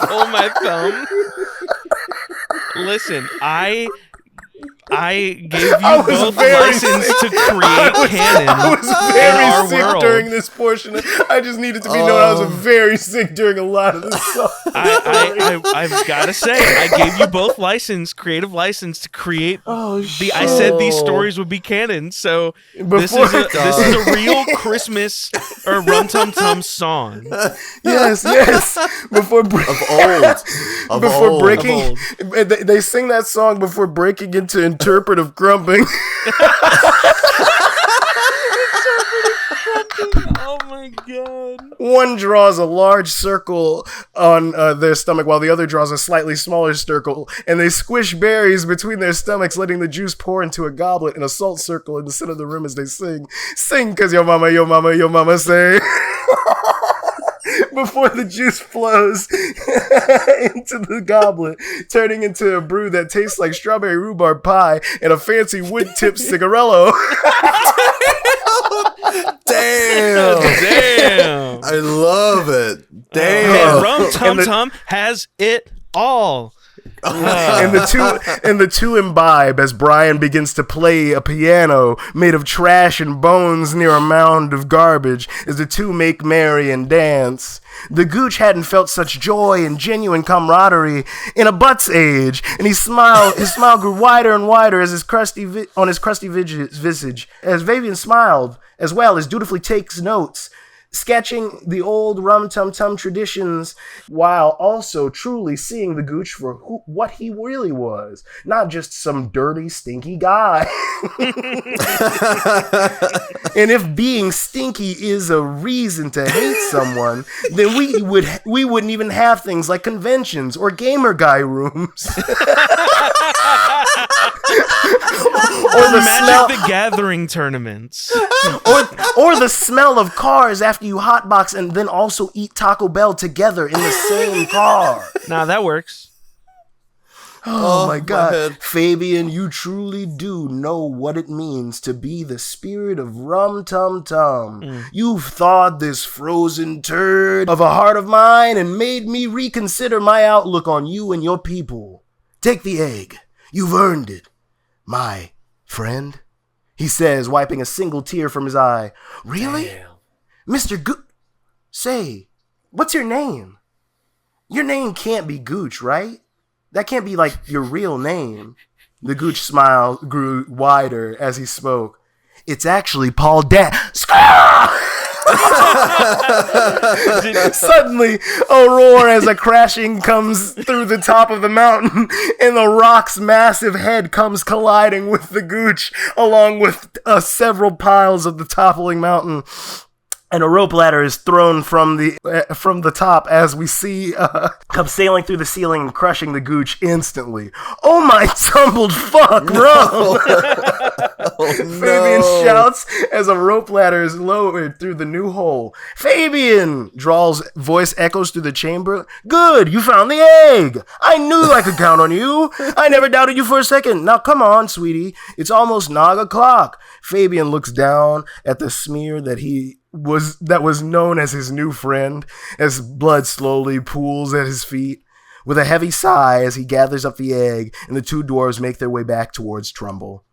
Pull my thumb. Listen, I gave you both license to create canon. I was in very our sick world. during this portion. I just needed to be known I was very sick during a lot of this song. I've got to say, I gave you both creative license to create. I said these stories would be canon, so this is a real Christmas or Rum Tum Tum song. Yes. They sing that song before breaking into interpretive grumping. Oh my god. One draws a large circle on their stomach while the other draws a slightly smaller circle, and they squish berries between their stomachs, letting the juice pour into a goblet in a salt circle in the center of the room as they sing. Sing, cause your mama say. Before the juice flows into the goblet, turning into a brew that tastes like strawberry rhubarb pie and a fancy wood-tipped cigarello. Damn. I love it. Damn. Man, Rum Tum Tum has it all. And the two imbibe as Brian begins to play a piano made of trash and bones near a mound of garbage as the two make merry and dance. The Gooch hadn't felt such joy and genuine camaraderie in a butt's age, and his smile grew wider and wider as his crusty visage. As Fabian smiled, as well as dutifully takes notes, sketching the old Rum-Tum-Tum traditions while also truly seeing the Gooch for what he really was, not just some dirty, stinky guy. And if being stinky is a reason to hate someone, then we wouldn't even have things like conventions or gamer guy rooms. Or the Magic the Gathering tournaments. or the smell of cars after you hotbox and then also eat Taco Bell together in the same car. Nah, that works. Oh my God. Fabian, you truly do know what it means to be the spirit of Rum-Tum-Tum. You've thawed this frozen turd of a heart of mine and made me reconsider my outlook on you and your people. Take the egg. You've earned it. My friend, he says, wiping a single tear from his eye. Really? Damn. Mr. Say, what's your name? Your name can't be Gooch, right? That can't be like your real name. The Gooch smile grew wider as he spoke. It's actually Paul Suddenly, a roar as a crashing comes through the top of the mountain, and the rock's massive head comes colliding with the gooch, along with several piles of the toppling mountain. And a rope ladder is thrown from the top as we see come sailing through the ceiling and crushing the gooch instantly. Oh my tumbled fuck, Rum! Fabian shouts as a rope ladder is lowered through the new hole. Fabian! Drawl's voice echoes through the chamber. Good, you found the egg! I knew I could count on you! I never doubted you for a second. Now come on, sweetie. It's almost 9 o'clock. Fabian looks down at the smear that was known as his new friend, as blood slowly pools at his feet. With a heavy sigh as he gathers up the egg, and the two dwarves make their way back towards Trumbull.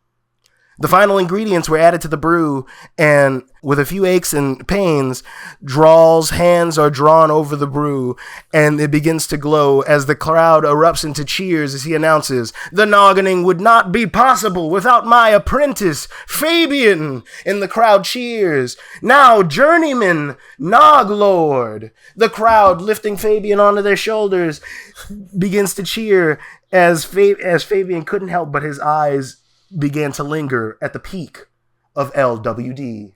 The final ingredients were added to the brew, and with a few aches and pains, Drawl's hands are drawn over the brew, and it begins to glow as the crowd erupts into cheers as he announces, "The noggening would not be possible without my apprentice, Fabian!" And the crowd cheers. "Now, journeyman, Noglord!" The crowd, lifting Fabian onto their shoulders, begins to cheer as Fabian couldn't help but his eyes began to linger at the peak of LWD.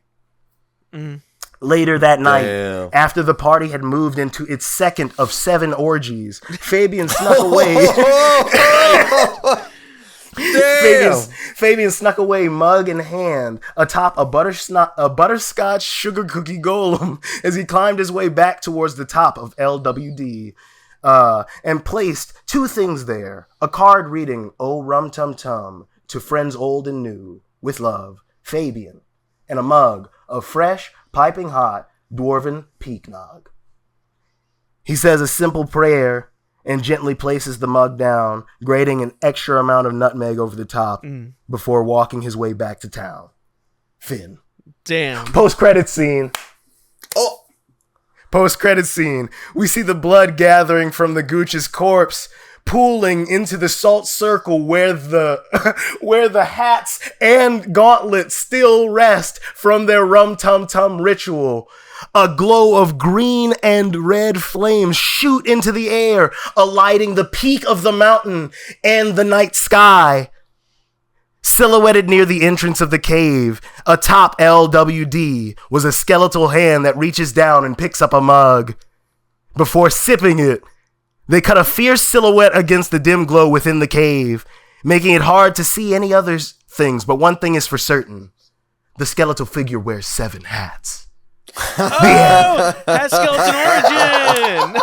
Later that night, after the party had moved into its second of 7 orgies, Fabian snuck away. Fabian snuck away, mug in hand, atop a butterscotch sugar cookie golem as he climbed his way back towards the top of LWD. And placed 2 things there: a card reading, "Oh Rumtumtum, to friends old and new, with love, Fabian," and a mug of fresh, piping hot dwarven peaknog. He says a simple prayer and gently places the mug down, grating an extra amount of nutmeg over the top before walking his way back to town. Finn. Damn. Post-credit scene. Post-credit scene. We see the blood gathering from the Gooch's corpse, pooling into the salt circle where the hats and gauntlets still rest from their Rumtumtum ritual. A glow of green and red flames shoot into the air, alighting the peak of the mountain and the night sky. Silhouetted near the entrance of the cave, atop LWD, was a skeletal hand that reaches down and picks up a mug. Before sipping it, they cut a fierce silhouette against the dim glow within the cave, making it hard to see any other things, but one thing is for certain. The skeletal figure wears 7 hats. Oh! Hat skeleton origin!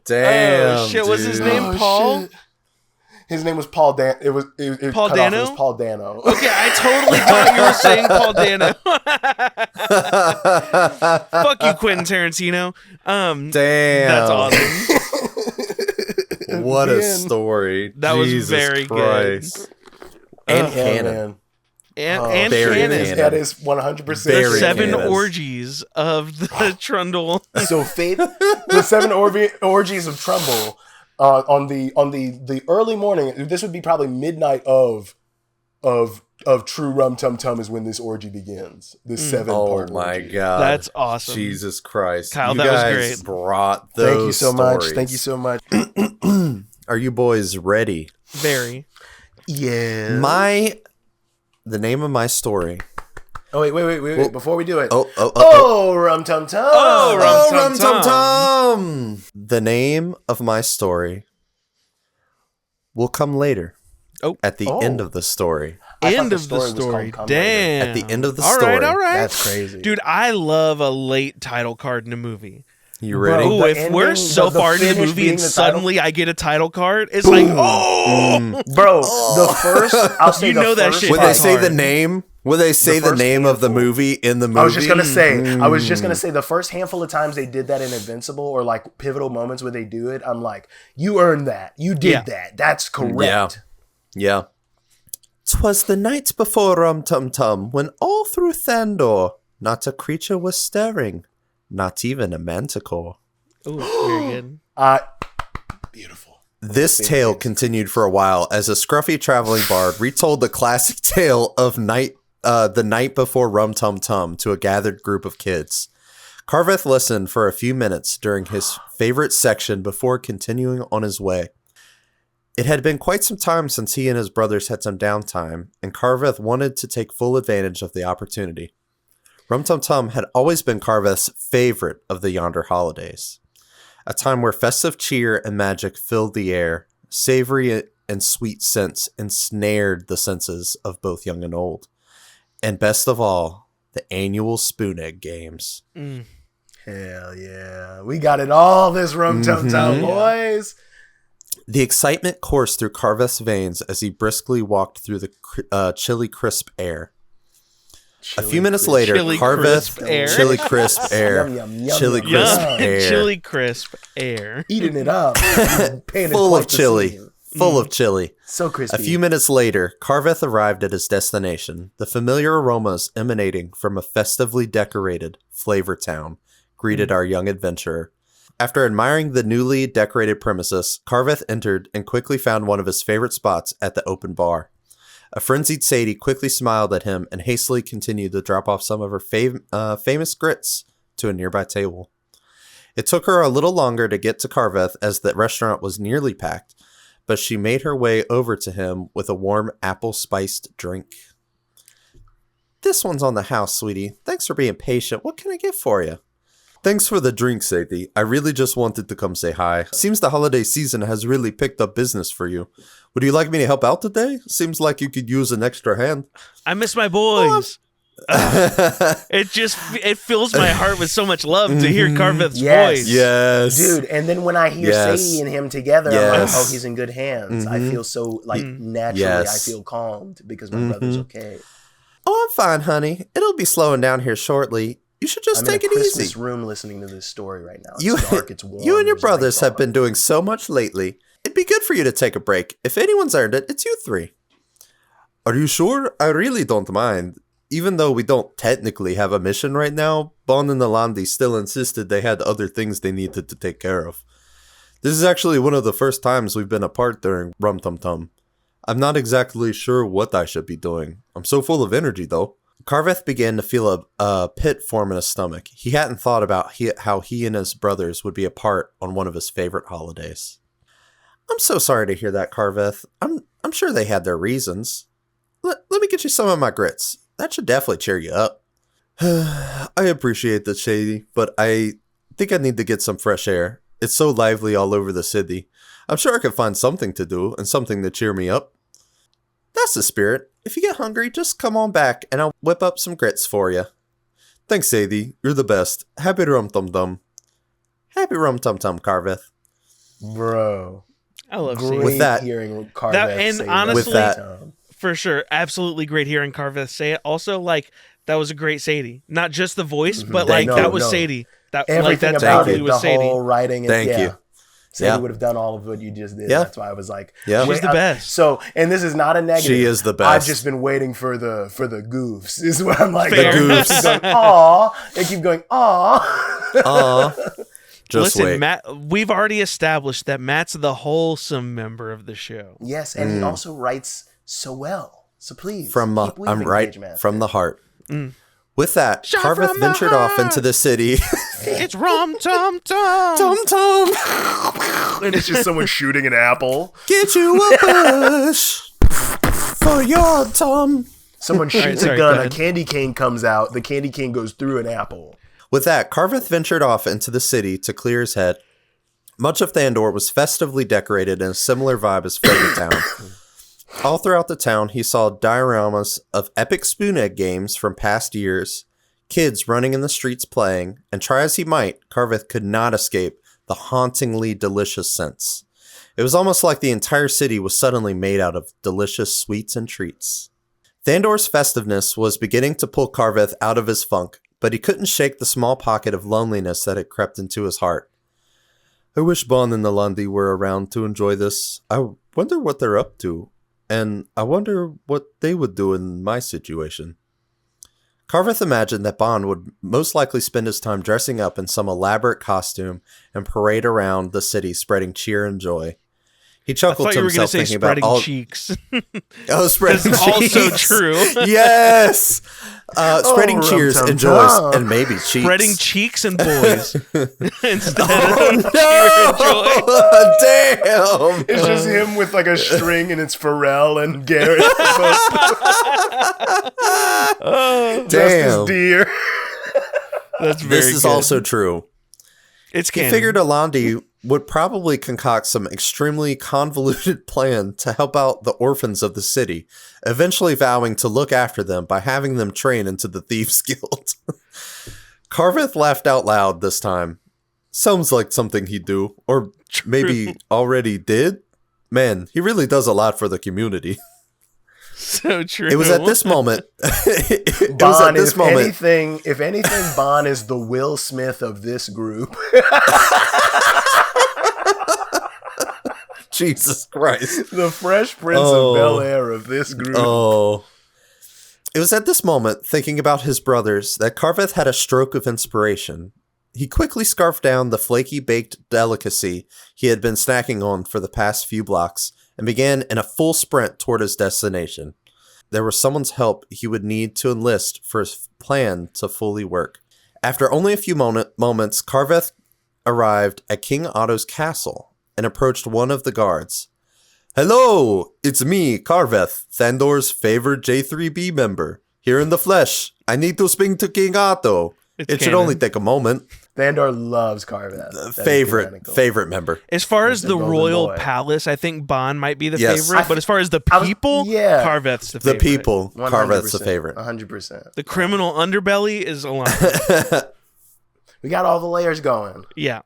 Damn. Oh, shit, was his name Paul? Shit. His name was Paul Dan. It was Paul Dano? It was Paul Dano. Okay, I totally thought you were saying Paul Dano. Fuck you, Quentin Tarantino. Damn. That's awesome. What a story. That Jesus was very Christ. good. And canon. And very canon. canon. That is 100% Very 7 canon. orgies of the Trundle. So the 7 orgies of Trumbull on the early morning. This would be probably midnight of true Rumtumtum is when this orgy begins. This 7-part. Oh my orgy. God. That's awesome. Jesus Christ. Kyle, you that was guys great. brought those Thank you so much. stories. Thank you so much. Are you boys ready? Very. Yeah. The name of my story. Oh wait! Before we do it. Oh, Rumtumtum. Oh, Rumtumtum. The name of my story will come later. Oh. At the end of the story. End of the story. Damn. At the end of the all story. All right. That's crazy. Dude, I love a late title card in a movie. You ready? Ooh, if we're so far into the movie and suddenly I get a title card, it's like, Bro, the first, I'll say you know that shit. Would they say the name? Would they say the name of the movie in the movie? I was just gonna say the first handful of times they did that in Invincible, or like pivotal moments where they do it, I'm like, you earned that. You did that. That's correct. Yeah. 'Twas the night before Rumtumtum, when all through Thandor, not a creature was stirring, not even a manticore. Ooh, very good. Beautiful. This tale continued for a while as a scruffy traveling bard retold the classic tale of the night before Rumtumtum to a gathered group of kids. Carveth listened for a few minutes during his favorite section before continuing on his way. It had been quite some time since he and his brothers had some downtime, and Carveth wanted to take full advantage of the opportunity. Rumtumtum had always been Carveth's favorite of the Yonder holidays, a time where festive cheer and magic filled the air, savory and sweet scents ensnared the senses of both young and old. And best of all, the annual Spoon Egg Games. Hell yeah. We got it all this Rumtumtum, boys. The excitement coursed through Carveth's veins as he briskly walked through the chilly, crisp air. A few minutes later, Carveth... Chilly, crisp air. Chilly, crisp air. Chilly, crisp air. Eating it up. Full of chili. Full of chili. So crispy. A few minutes later, Carveth arrived at his destination. The familiar aromas emanating from a festively decorated Flavor Town greeted our young adventurer. After admiring the newly decorated premises, Carveth entered and quickly found one of his favorite spots at the open bar. A frenzied Sadie quickly smiled at him and hastily continued to drop off some of her famous grits to a nearby table. It took her a little longer to get to Carveth as the restaurant was nearly packed, but she made her way over to him with a warm apple-spiced drink. "This one's on the house, sweetie. Thanks for being patient. What can I get for you?" "Thanks for the drink, Sadie. I really just wanted to come say hi. Seems the holiday season has really picked up business for you. Would you like me to help out today? Seems like you could use an extra hand." I miss my boys. It fills my heart with so much love to hear Carveth's voice. Yes. Dude, and then when I hear Sadie and him together, I'm like, oh, he's in good hands. I feel so, naturally, I feel calmed because my brother's okay. "Oh, I'm fine, honey. It'll be slowing down here shortly. You should just take it easy." I'm in a Christmas room listening to this story right now. It's dark, it's warm. You and your brothers have been doing so much lately. It'd be good for you to take a break. If anyone's earned it, it's you three. "Are you sure? I really don't mind. Even though we don't technically have a mission right now, Bon and Nalandi still insisted they had other things they needed to take care of. This is actually one of the first times we've been apart during Rumtumtum. I'm not exactly sure what I should be doing. I'm so full of energy, though." Carveth began to feel a pit form in his stomach. He hadn't thought about how he and his brothers would be apart on one of his favorite holidays. "I'm so sorry to hear that, Carveth. I'm sure they had their reasons. Let me get you some of my grits. That should definitely cheer you up." "I appreciate that, Shady, but I think I need to get some fresh air. It's so lively all over the city. I'm sure I could find something to do and something to cheer me up." "That's the spirit. If you get hungry, just come on back and I'll whip up some grits for you." "Thanks, Sadie. You're the best. Happy Rumtumtum." "Happy Rumtumtum, Carveth." Bro. I love Great seeing With that- hearing Carveth and say honestly- that. for sure. Absolutely great hearing Carveth say it. Also, that was a great Sadie. Not just the voice, but that was Sadie. Everything that about totally it, was the Sadie. whole writing. Thank you. Sadie would have done all of what you just did. Yeah. That's why I was like, Yeah. She's the best. So, and this is not a negative. She is the best. I've just been waiting for the goofs. This is what I'm like. Fair. The goofs. Keep going, aw. They keep going, aw. Aw. Just Listen, wait. Matt, we've already established that Matt's the wholesome member of the show. Yes, and he also writes so well. So please, keep I'm weaving, right Page Master. from the heart. With that, Shot Carveth from the ventured off heart. into the city. It's Rumtumtum. Tum-tum, And it's just someone shooting an apple. get you a bush for your tum. Someone shoots sorry, a go gun, a ahead. candy cane comes out, the candy cane goes through an apple. With that, Carveth ventured off into the city to clear his head. Much of Thandor was festively decorated in a similar vibe as Flavor Town. All throughout the town, he saw dioramas of epic spoon egg games from past years, kids running in the streets playing, and try as he might, Carveth could not escape the hauntingly delicious scents. It was almost like the entire city was suddenly made out of delicious sweets and treats. Thandor's festiveness was beginning to pull Carveth out of his funk, but he couldn't shake the small pocket of loneliness that had crept into his heart. I wish Bon and Nalandi were around to enjoy this. I wonder what they're up to, and I wonder what they would do in my situation. Carveth imagined that Bon would most likely spend his time dressing up in some elaborate costume and parade around the city spreading cheer and joy. He I chuckled thought to you were going himself to say thinking about spreading all. cheeks. Oh, spreading That's also cheeks. true. Yes. Spreading cheers and joys Rumtumtum. and maybe cheeks. Spreading cheeks and boys instead Oh, of cheer and joy. no! Damn. It's just him with like a string, and it's Pharrell and Garrett. Justice Damn. Deer. That's very This is good. also true. It's He canon. figured Alandi would probably concoct some extremely convoluted plan to help out the orphans of the city, eventually vowing to look after them by having them train into the Thieves' Guild. Carveth laughed out loud this time. Sounds like something he'd do, or maybe already did. Man, he really does a lot for the community. So true. It was at this moment. It was at Bond, this moment. if anything, Bond is the Will Smith of this group. Jesus Christ. The Fresh Prince Oh. of Bel-Air of this group. Oh. It was at this moment, thinking about his brothers, that Carveth had a stroke of inspiration. He quickly scarfed down the flaky baked delicacy he had been snacking on for the past few blocks and began in a full sprint toward his destination. There was someone's help he would need to enlist for his plan to fully work. After only a few moments, Carveth arrived at King Otto's castle and approached one of the guards. "Hello, it's me, Carveth, Thandor's favorite J3B member. Here in the flesh. I need to speak to King Otto. It's It should canon. only take a moment." Thandor loves Carveth. That is canonical. Favorite member. As far as Mr. the Golden royal Boy. palace, I think Bond might be the Yes. favorite. But as far as the I was- people, yeah. Carveth's the The favorite. people, 100%, Carveth's the favorite. 100%. The criminal underbelly is Alani. We got all the layers going. Yeah.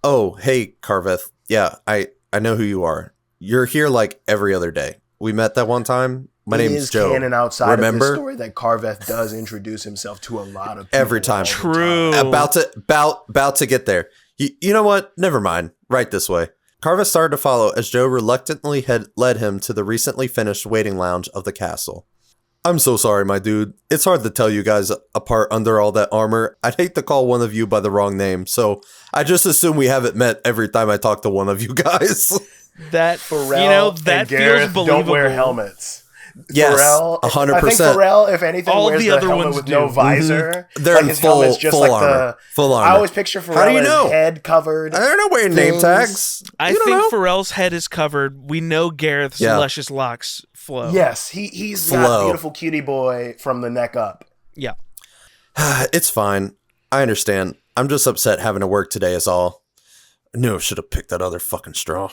Oh, hey, Carveth. Yeah, I know who you are. You're here like every other day. We met that one time. My It name's is Joe. canon outside of Remember? this story that Carveth does introduce himself to a lot of people Every time. all the True. time. About to get there. You know what? Never mind. Right this way. Carveth started to follow as Joe reluctantly had led him to the recently finished waiting lounge of the castle. "I'm so sorry, my dude. It's hard to tell you guys apart under all that armor. I'd hate to call one of you by the wrong name, so I just assume we haven't met every time I talk to one of you guys." That Pharrell that and Gareth feels believable. don't wear helmets. Yes, Pharrell, 100%. I think Pharrell, if anything, All wears the the other helmet ones with do. no visor. They're like in his helmet's just full like armor. Full armor. I always picture Pharrell How do you know? his head covered. I don't know wearing name Things. tags. I You don't think know. Pharrell's head is covered. We know Gareth's Yeah. luscious locks flow. Yes, he's Flow. got beautiful cutie boy from the neck up. Yeah. It's fine. I understand. I'm just upset having to work today is all. I knew I should have picked that other fucking straw.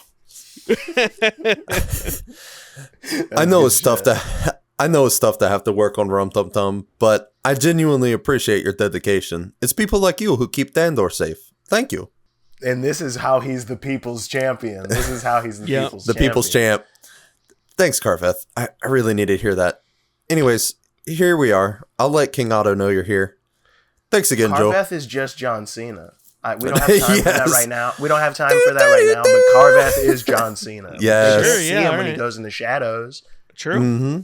I know it's stuff to have to work on Rumtumtum, but I genuinely appreciate your dedication. It's people like you who keep Thandor safe. Thank you. And this is how he's the people's champion. This is how he's the Yep. people's The champion. people's champ. Thanks, Carveth. I really need to hear that. Anyways, here we are. I'll let King Otto know you're here. Thanks again, Joe. Carveth is just John Cena. We don't have time for that Yes. right now. We don't have time for that right now, but Carveth is John Cena. Yes. You Sure, see yeah, him when he alright. goes in the shadows. True. Mm-hmm.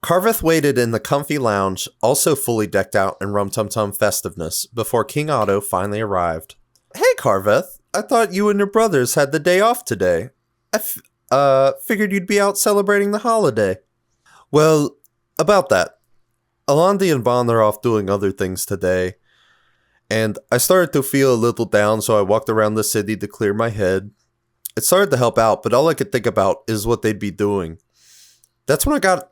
Carveth waited in the comfy lounge, also fully decked out in Rumtumtum festiveness, before King Otto finally arrived. "Hey, Carveth. I thought you and your brothers had the day off today. I figured you'd be out celebrating the holiday." "Well, about that. Alandi and Bond are off doing other things today, and I started to feel a little down, so I walked around the city to clear my head. It started to help out, but all I could think about is what they'd be doing. That's when I got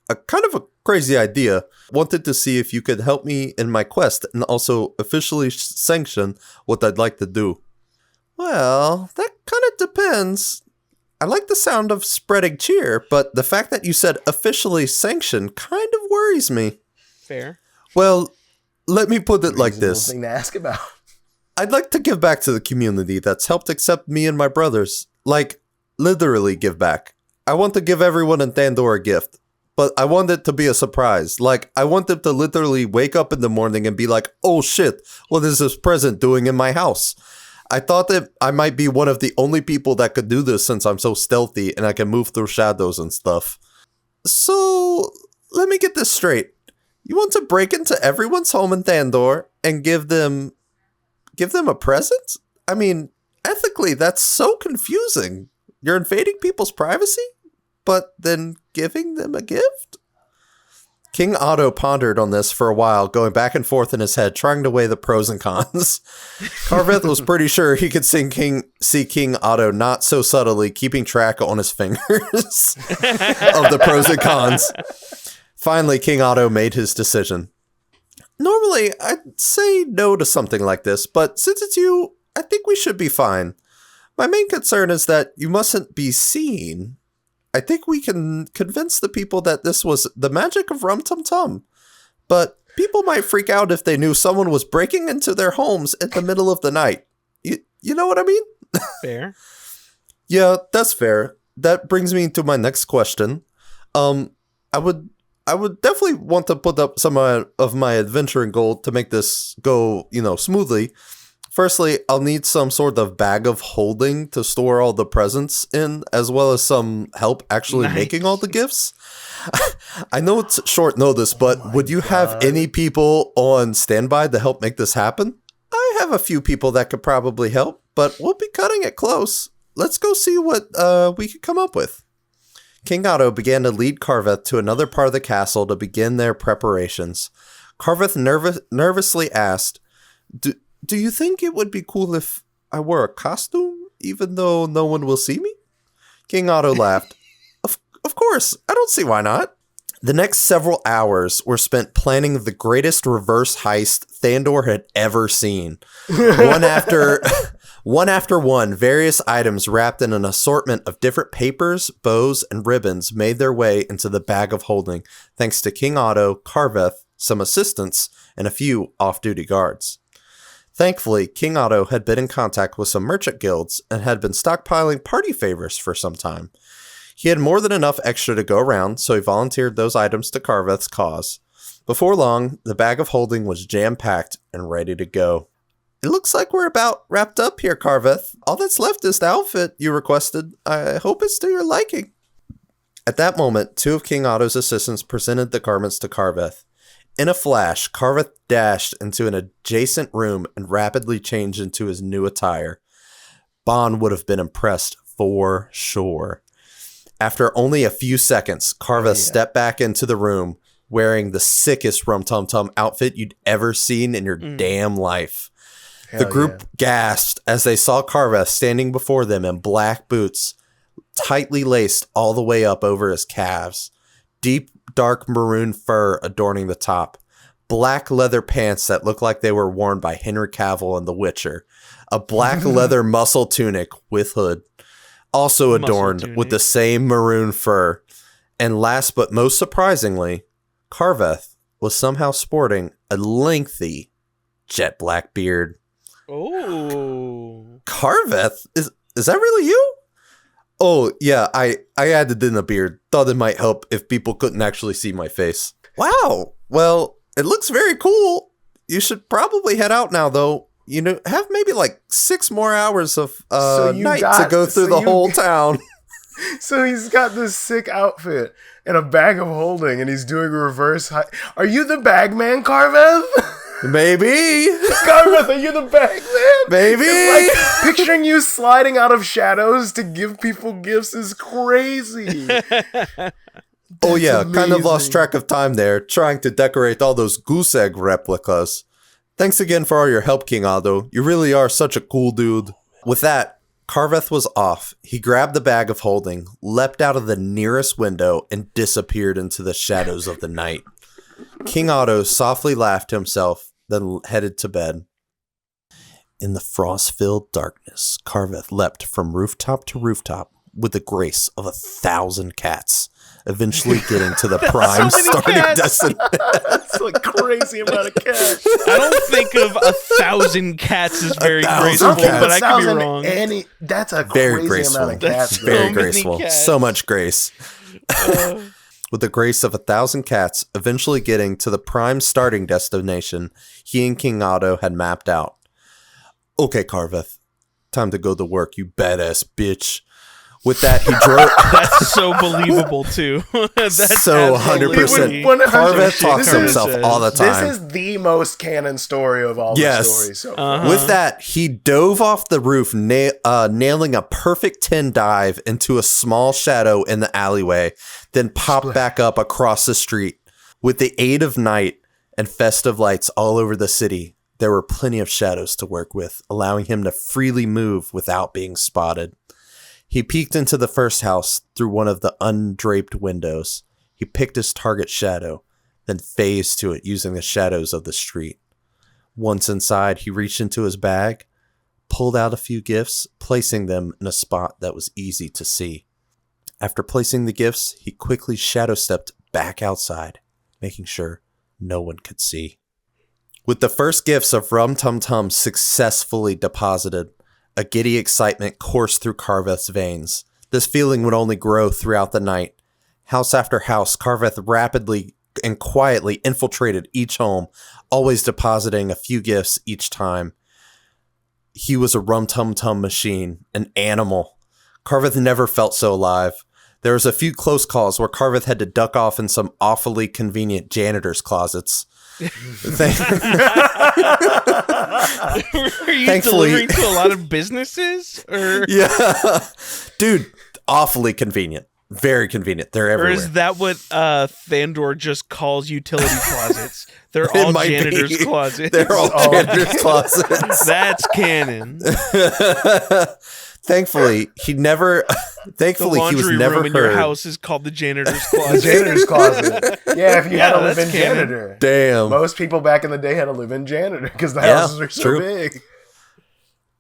a kind of a crazy idea. Wanted to see if you could help me in my quest and also officially sanction what I'd like to do." "Well, that kind of depends. I like the sound of spreading cheer, but the fact that you said officially sanction kind of worries me." Fair. "Well, let me put it like Reasonable this. thing to ask about. I'd like to give back to the community that's helped accept me and my brothers. Like, literally give back. I want to give everyone in Thandor a gift, but I want it to be a surprise. Like, I want them to literally wake up in the morning and be like, oh shit, what is this present doing in my house? I thought that I might be one of the only people that could do this since I'm so stealthy and I can move through shadows and stuff. So, let me get this straight. You want to break into everyone's home in Thandor and give them a present? I mean, ethically, that's so confusing. You're invading people's privacy, but then giving them a gift? King Otto pondered on this for a while, going back and forth in his head, trying to weigh the pros and cons. Carveth was pretty sure he could see King Otto not so subtly keeping track on his fingers of the pros and cons. Finally, King Otto made his decision. Normally, I'd say no to something like this, but since it's you, I think we should be fine. My main concern is that you mustn't be seen. I think we can convince the people that this was the magic of Rumtumtum, but people might freak out if they knew someone was breaking into their homes in the middle of the night. You know what I mean? Fair. Yeah, that's fair. That brings me to my next question. I would definitely want to put up some of my adventuring gold to make this go, smoothly. Firstly, I'll need some sort of bag of holding to store all the presents in, as well as some help actually making all the gifts. I know it's short notice, but would you have any people on standby to help make this happen? I have a few people that could probably help, but we'll be cutting it close. Let's go see what we could come up with. King Otto began to lead Carveth to another part of the castle to begin their preparations. Carveth nervously asked, Do you think it would be cool if I wore a costume, even though no one will see me? King Otto laughed. Of course, I don't see why not. The next several hours were spent planning the greatest reverse heist Thandor had ever seen. One after one, various items wrapped in an assortment of different papers, bows, and ribbons made their way into the bag of holding, thanks to King Otto, Carveth, some assistants, and a few off-duty guards. Thankfully, King Otto had been in contact with some merchant guilds and had been stockpiling party favors for some time. He had more than enough extra to go around, so he volunteered those items to Carveth's cause. Before long, the bag of holding was jam-packed and ready to go. It looks like we're about wrapped up here, Carveth. All that's left is the outfit you requested. I hope it's to your liking. At that moment, two of King Otto's assistants presented the garments to Carveth. In a flash, Carveth dashed into an adjacent room and rapidly changed into his new attire. Bond would have been impressed for sure. After only a few seconds, Carveth stepped back into the room wearing the sickest Rumtumtum outfit you'd ever seen in your damn life. The group gasped as they saw Carveth standing before them in black boots, tightly laced all the way up over his calves. Deep, dark maroon fur adorning the top. Black leather pants that looked like they were worn by Henry Cavill in The Witcher. A black leather muscle tunic with hood, also adorned with the same maroon fur. And last but most surprisingly, Carveth was somehow sporting a lengthy jet black beard. Oh. Carveth? Is that really you? Oh, yeah, I added in a beard. Thought it might help if people couldn't actually see my face. Wow. Well, it looks very cool. You should probably head out now, though. Have maybe like 6 more hours of night to go through the whole town. So he's got this sick outfit and a bag of holding, and he's doing reverse Are you the bagman, Carveth? Maybe. Carveth, are you the bagman? Maybe. Like, picturing you sliding out of shadows to give people gifts is crazy. Oh yeah, kind of lost track of time there, trying to decorate all those goose egg replicas. Thanks again for all your help, King Otto. You really are such a cool dude. With that, Carveth was off. He grabbed the bag of holding, leapt out of the nearest window, and disappeared into the shadows of the night. King Otto softly laughed to himself, then headed to bed. In the frost-filled darkness, Carveth leapt from rooftop to rooftop with the grace of 1,000 cats, eventually getting to the prime starting destination. That's a crazy amount of cats. I don't think of 1,000 cats as very 1,000 graceful, cats. but I could be wrong. That's a Very crazy graceful. amount of cats. So Very many graceful. cats. So much grace. With the grace of 1,000 cats, eventually getting to the prime starting destination he and King Otto had mapped out. Okay, Carveth. Time to go to work, you badass bitch. With that, he drove. That's so believable too. That's So absolutely 100%. Carveth shit talks to Carveth himself says. all the time. This is the most canon story of all the stories so far. With that, he dove off the roof, nailing a perfect 10 dive into a small shadow in the alleyway, then popped back up across the street. With the aid of night and festive lights all over the city, there were plenty of shadows to work with, allowing him to freely move without being spotted. He peeked into the first house through one of the undraped windows. He picked his target shadow, then phased to it using the shadows of the street. Once inside, he reached into his bag, pulled out a few gifts, placing them in a spot that was easy to see. After placing the gifts, he quickly shadow stepped back outside, making sure no one could see. With the first gifts of Rumtumtum successfully deposited, a giddy excitement coursed through Carveth's veins. This feeling would only grow throughout the night. House after house, Carveth rapidly and quietly infiltrated each home, always depositing a few gifts each time. He was a Rumtumtum machine, an animal. Carveth never felt so alive. There was a few close calls where Carveth had to duck off in some awfully convenient janitor's closets. Are you delivering to a lot of businesses? Or? Yeah. Dude, awfully convenient. Very convenient. They're everywhere. Or is that what Thandor just calls utility closet? They're all janitor's closets. They're all janitor's closets. That's canon. Thankfully, he never. Thankfully, the he was laundry never room in heard. your house is called the janitor's closet. Janitor's closet. Yeah, if you had a that's live-in canon. janitor. Damn. Most people back in the day had a live-in janitor because the houses were so true. big.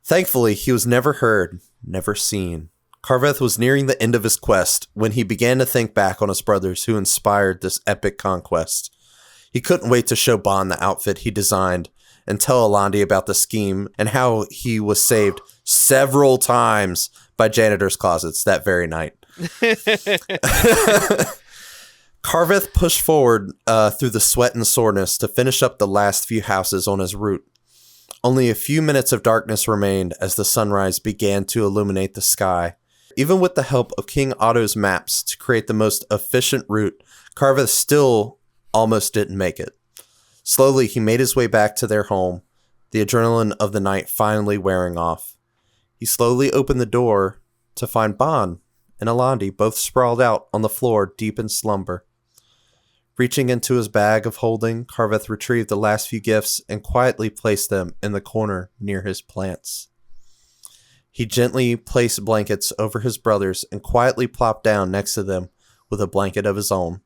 Thankfully, he was never heard, never seen. Carveth was nearing the end of his quest when he began to think back on his brothers who inspired this epic conquest. He couldn't wait to show Bond the outfit he designed and tell Alandi about the scheme and how he was saved several times by janitor's closets that very night. Carveth pushed forward through the sweat and soreness to finish up the last few houses on his route. Only a few minutes of darkness remained as the sunrise began to illuminate the sky. Even with the help of King Otto's maps to create the most efficient route, Carveth still almost didn't make it. Slowly, he made his way back to their home, the adrenaline of the night finally wearing off. He slowly opened the door to find Bond and Alandi both sprawled out on the floor deep in slumber. Reaching into his bag of holding, Carveth retrieved the last few gifts and quietly placed them in the corner near his plants. He gently placed blankets over his brothers and quietly plopped down next to them with a blanket of his own.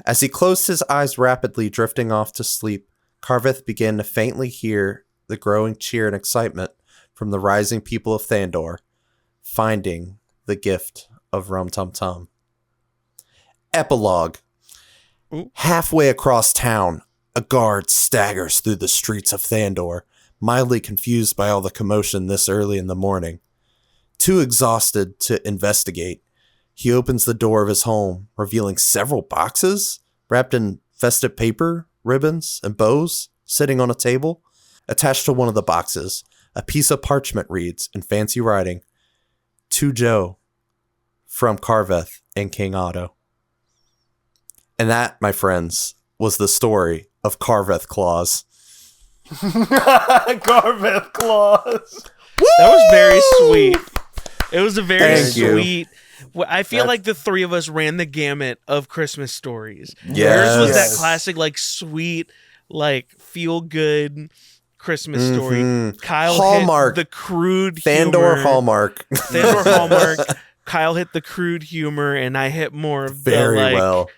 As he closed his eyes rapidly, drifting off to sleep, Carveth began to faintly hear the growing cheer and excitement from the rising people of Thandor, finding the gift of Rumtumtum. Epilogue. Halfway across town, a guard staggers through the streets of Thandor, mildly confused by all the commotion this early in the morning. Too exhausted to investigate, he opens the door of his home, revealing several boxes wrapped in festive paper, ribbons, and bows sitting on a table. Attached to one of the boxes, a piece of parchment reads in fancy writing, "To Joe, from Carveth and King Otto." And that, my friends, was the story of Carveth Claus. Carveth Claus. That was very sweet. It was a very Thank you. sweet. I feel like the three of us ran the gamut of Christmas stories. Yes. Yours was that Yes. classic, like sweet, like feel good Christmas story. Kyle Hallmark. hit the crude Thandor humor. Hallmark. Thandor Hallmark. Kyle hit the crude humor, and I hit more of Very the like well.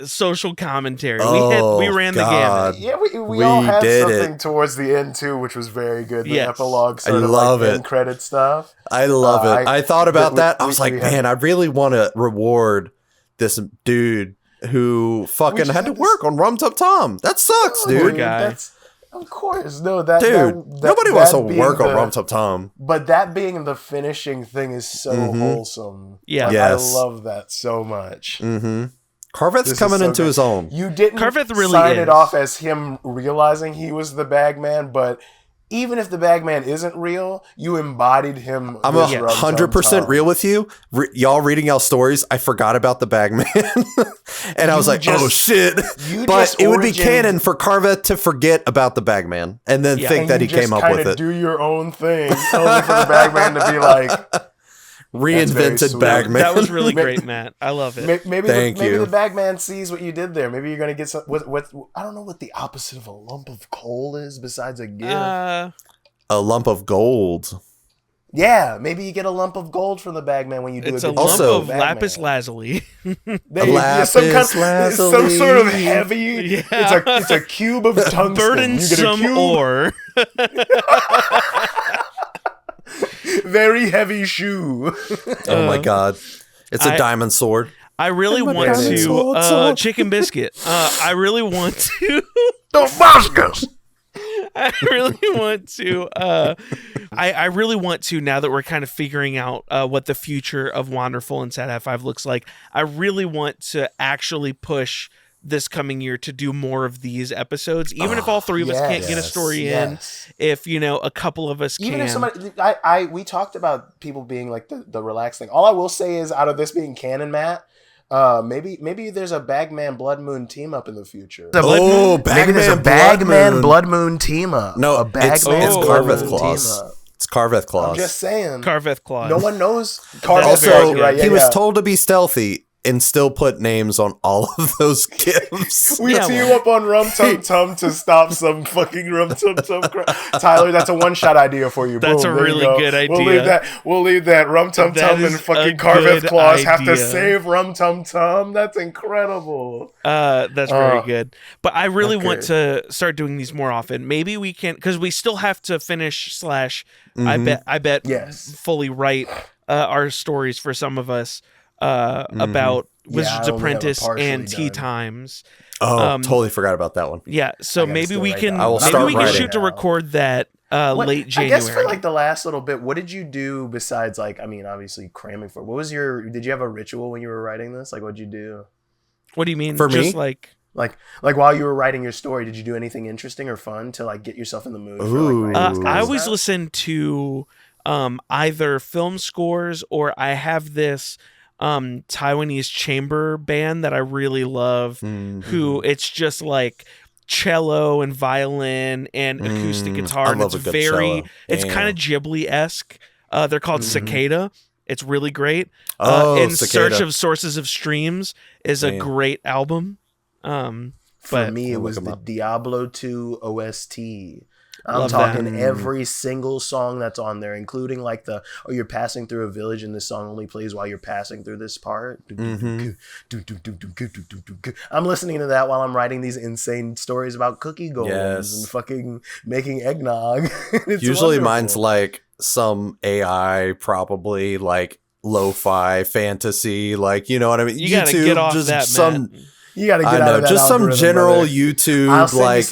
social commentary. Oh, we ran God. the gamut. Yeah, we We all had did something it. towards the end too, which was very good. The Yes. epilogue sort I of love like it. end credit stuff. I love it. I thought about we- that. I we- was like, we had- man, I really want to reward this dude who fucking just had to had this- work on Rumtumtum. That sucks, Oh, dude. guy. That's, of course, no. That Dude, that- nobody wants to that being work on the- Rumtumtum. But that being the finishing thing is so wholesome. Yeah. Like, Yes. I love that so much. Mm-hmm. Carveth's This is coming so into good. his own. You didn't Carveth really sign is. it off as him realizing he was the bag man, but even if the Bagman isn't real, you embodied him. I'm 100% real with you. Y'all reading y'all stories, I forgot about the Bagman. And I was like, oh shit. But it would be canon for Carveth to forget about the Bagman and then think that he came up with it. Do your own thing. Only for the Bagman to be like, reinvented Bagman. That was really great, Matt. I love it. Maybe the Bagman sees what you did there. Maybe you're gonna get some. What I don't know what the opposite of a lump of coal is besides a gift. A lump of gold. Yeah, maybe you get a lump of gold from the Bagman when you do it's a a good lump job of with lapis lazuli. Some sort of heavy. Yeah. It's a cube of tungsten. Burdensome ore. Very heavy shoe. Oh my god. It's a diamond sword. I really want to chicken biscuit. I really want to Damascus. I really want to I really want to, now that we're kind of figuring out what the future of Wanderful and Sat 5 looks like, I really want to actually push this coming year to do more of these episodes, even if all three of us can't get a story in, if a couple of us even can. if somebody, we talked about people being like the relaxed thing. All I will say is, out of this being canon, Matt, maybe there's a Bagman Blood Moon team up in the future. Maybe there's a Bagman Blood Moon team up. No, it's Carveth Moon Claws. It's Carveth Claws. I'm just saying. Carveth Claws. No one knows. Also, he was told to be stealthy and still put names on all of those gifts. We team up on Rumtumtum to stop some fucking Rumtumtum crap. Tyler, that's a one-shot idea for you. That's a really good idea. We'll leave that. Rumtumtum and fucking Carveth Claws have to save Rumtumtum. That's incredible. That's very good. But I really want to start doing these more often. Maybe we can, because we still have to finish / I bet fully write our stories for some of us. About Wizard's Apprentice and Tea Times. Totally forgot about that one. Yeah, so maybe we can shoot to record that late January. I guess for like the last little bit, what did you do besides obviously cramming for? What was did you have a ritual when you were writing this? Like, what'd you do? What do you mean? For Just me? Like while you were writing your story, did you do anything interesting or fun to like get yourself in the mood? I always listen to either film scores, or I have this Taiwanese chamber band that I really love, who it's just like cello and violin and acoustic guitar, and it's it's kind of Ghibli-esque. They're called Cicada. It's really great. In Search of Sources of Streams is a great album. For me, it was the Diablo 2 OST. I'm talking every single song that's on there, including like you're passing through a village and this song only plays while you're passing through this part. I'm listening to that while I'm writing these insane stories about cookie golems and fucking making eggnog. Usually mine's like some AI, probably like lo-fi fantasy, like, you know what I mean? You gotta get off that, Matt. You gotta get out of that just some general brother. YouTube, like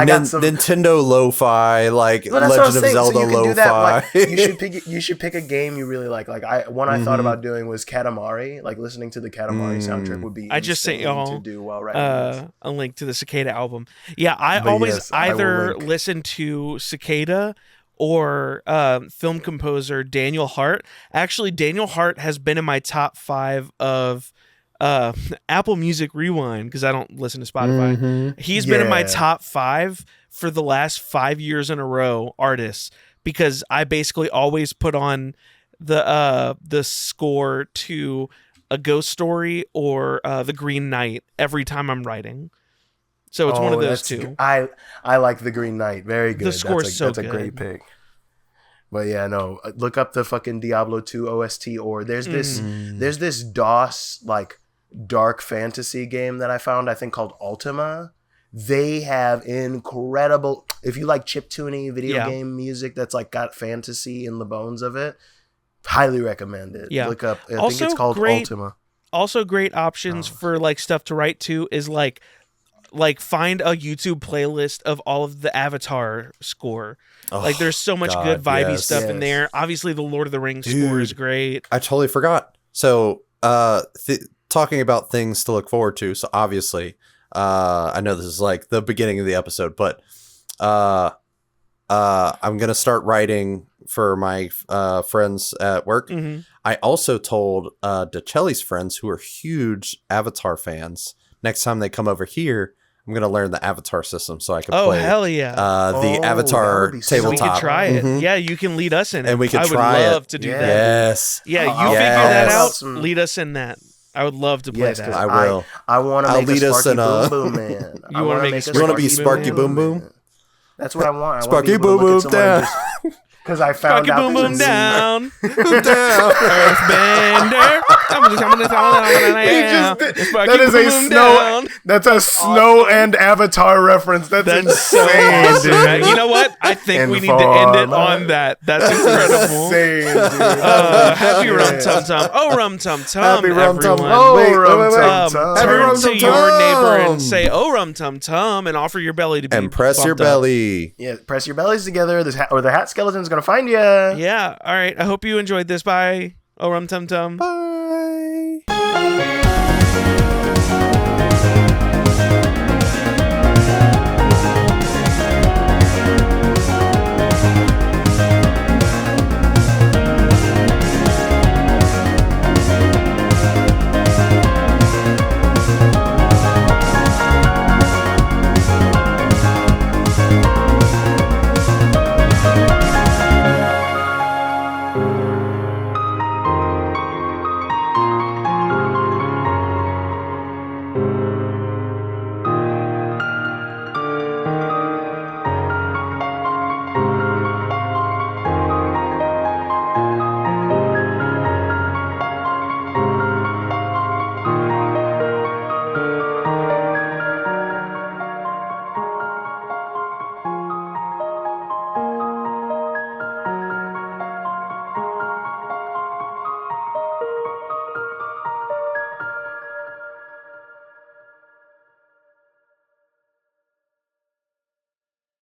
Nintendo lo-fi, like Legend of Zelda lo-fi. You should pick a game you really like. Like I thought about doing was Katamari. Like listening to the Katamari soundtrack would be. I just sent y'all to do while writing a link to the Cicada album. Yeah, I always either listen to Cicada or film composer Daniel Hart. Actually, Daniel Hart has been in my top 5 of Apple Music Rewind, because I don't listen to Spotify. He's been in my top 5 for the last 5 years in a row, artists, because I basically always put on the score to a Ghost Story or The Green Knight every time I'm writing. So it's one of those two. I like The Green Knight. Very good. The score's that's a great pick. But yeah, no, look up the fucking Diablo 2 OST, or there's this DOS like dark fantasy game that I found, I think called Ultima. They have incredible, if you like chiptune video game music that's like got fantasy in the bones of it, highly recommend it. Yeah. Look up, I think it's called Ultima. Also great options for like stuff to write to is like find a YouTube playlist of all of the Avatar score. Like there's so much good vibey stuff in there. Obviously the Lord of the Rings score is great. I totally forgot. So talking about things to look forward to. So obviously, I know this is like the beginning of the episode, but I'm gonna start writing for my friends at work. Mm-hmm. I also told DeChelli's friends, who are huge Avatar fans, next time they come over here, I'm gonna learn the Avatar system so I can Oh, play hell yeah. the that Avatar would be so We tabletop. could try it. Mhm. Yeah, you can lead us in it. And we could I would try it. love to do Yeah. that. Yes. Yeah, you I'll figure that yes. out. Lead us in that. I would love to play Yes, 'cause that. I will. I want to I'll make lead a us Sparky in a- Boom Boom Man. You wanna make a You wanna be Sparky Sparky Boom Boom? Man. That's what I want. Sparky Boom Boom down. Because I found Sparky out boom this boom is- down. Boom down. Earthbender. That is a snow. That's a snow and Avatar reference. That's That's so insane, awesome. dude. Man. You know what? I think we need to end it on that. That's incredible. Insane, dude. Happy Rum Tum Tum. Oh, Rum Tum Tum. Happy Rum Tum. everyone. Oh, Wait, Rum wait, wait. Tum Tum. Happy Turn Rum to Tum your Tum. neighbor and say, "Oh, Rum Tum Tum," and offer your belly to be And press your bumped up. belly. Yeah, press your bellies together. Or the hat skeleton's gonna find you. Yeah. All right. I hope you enjoyed this. Bye. Oh, Rum Tum Tum. Bye.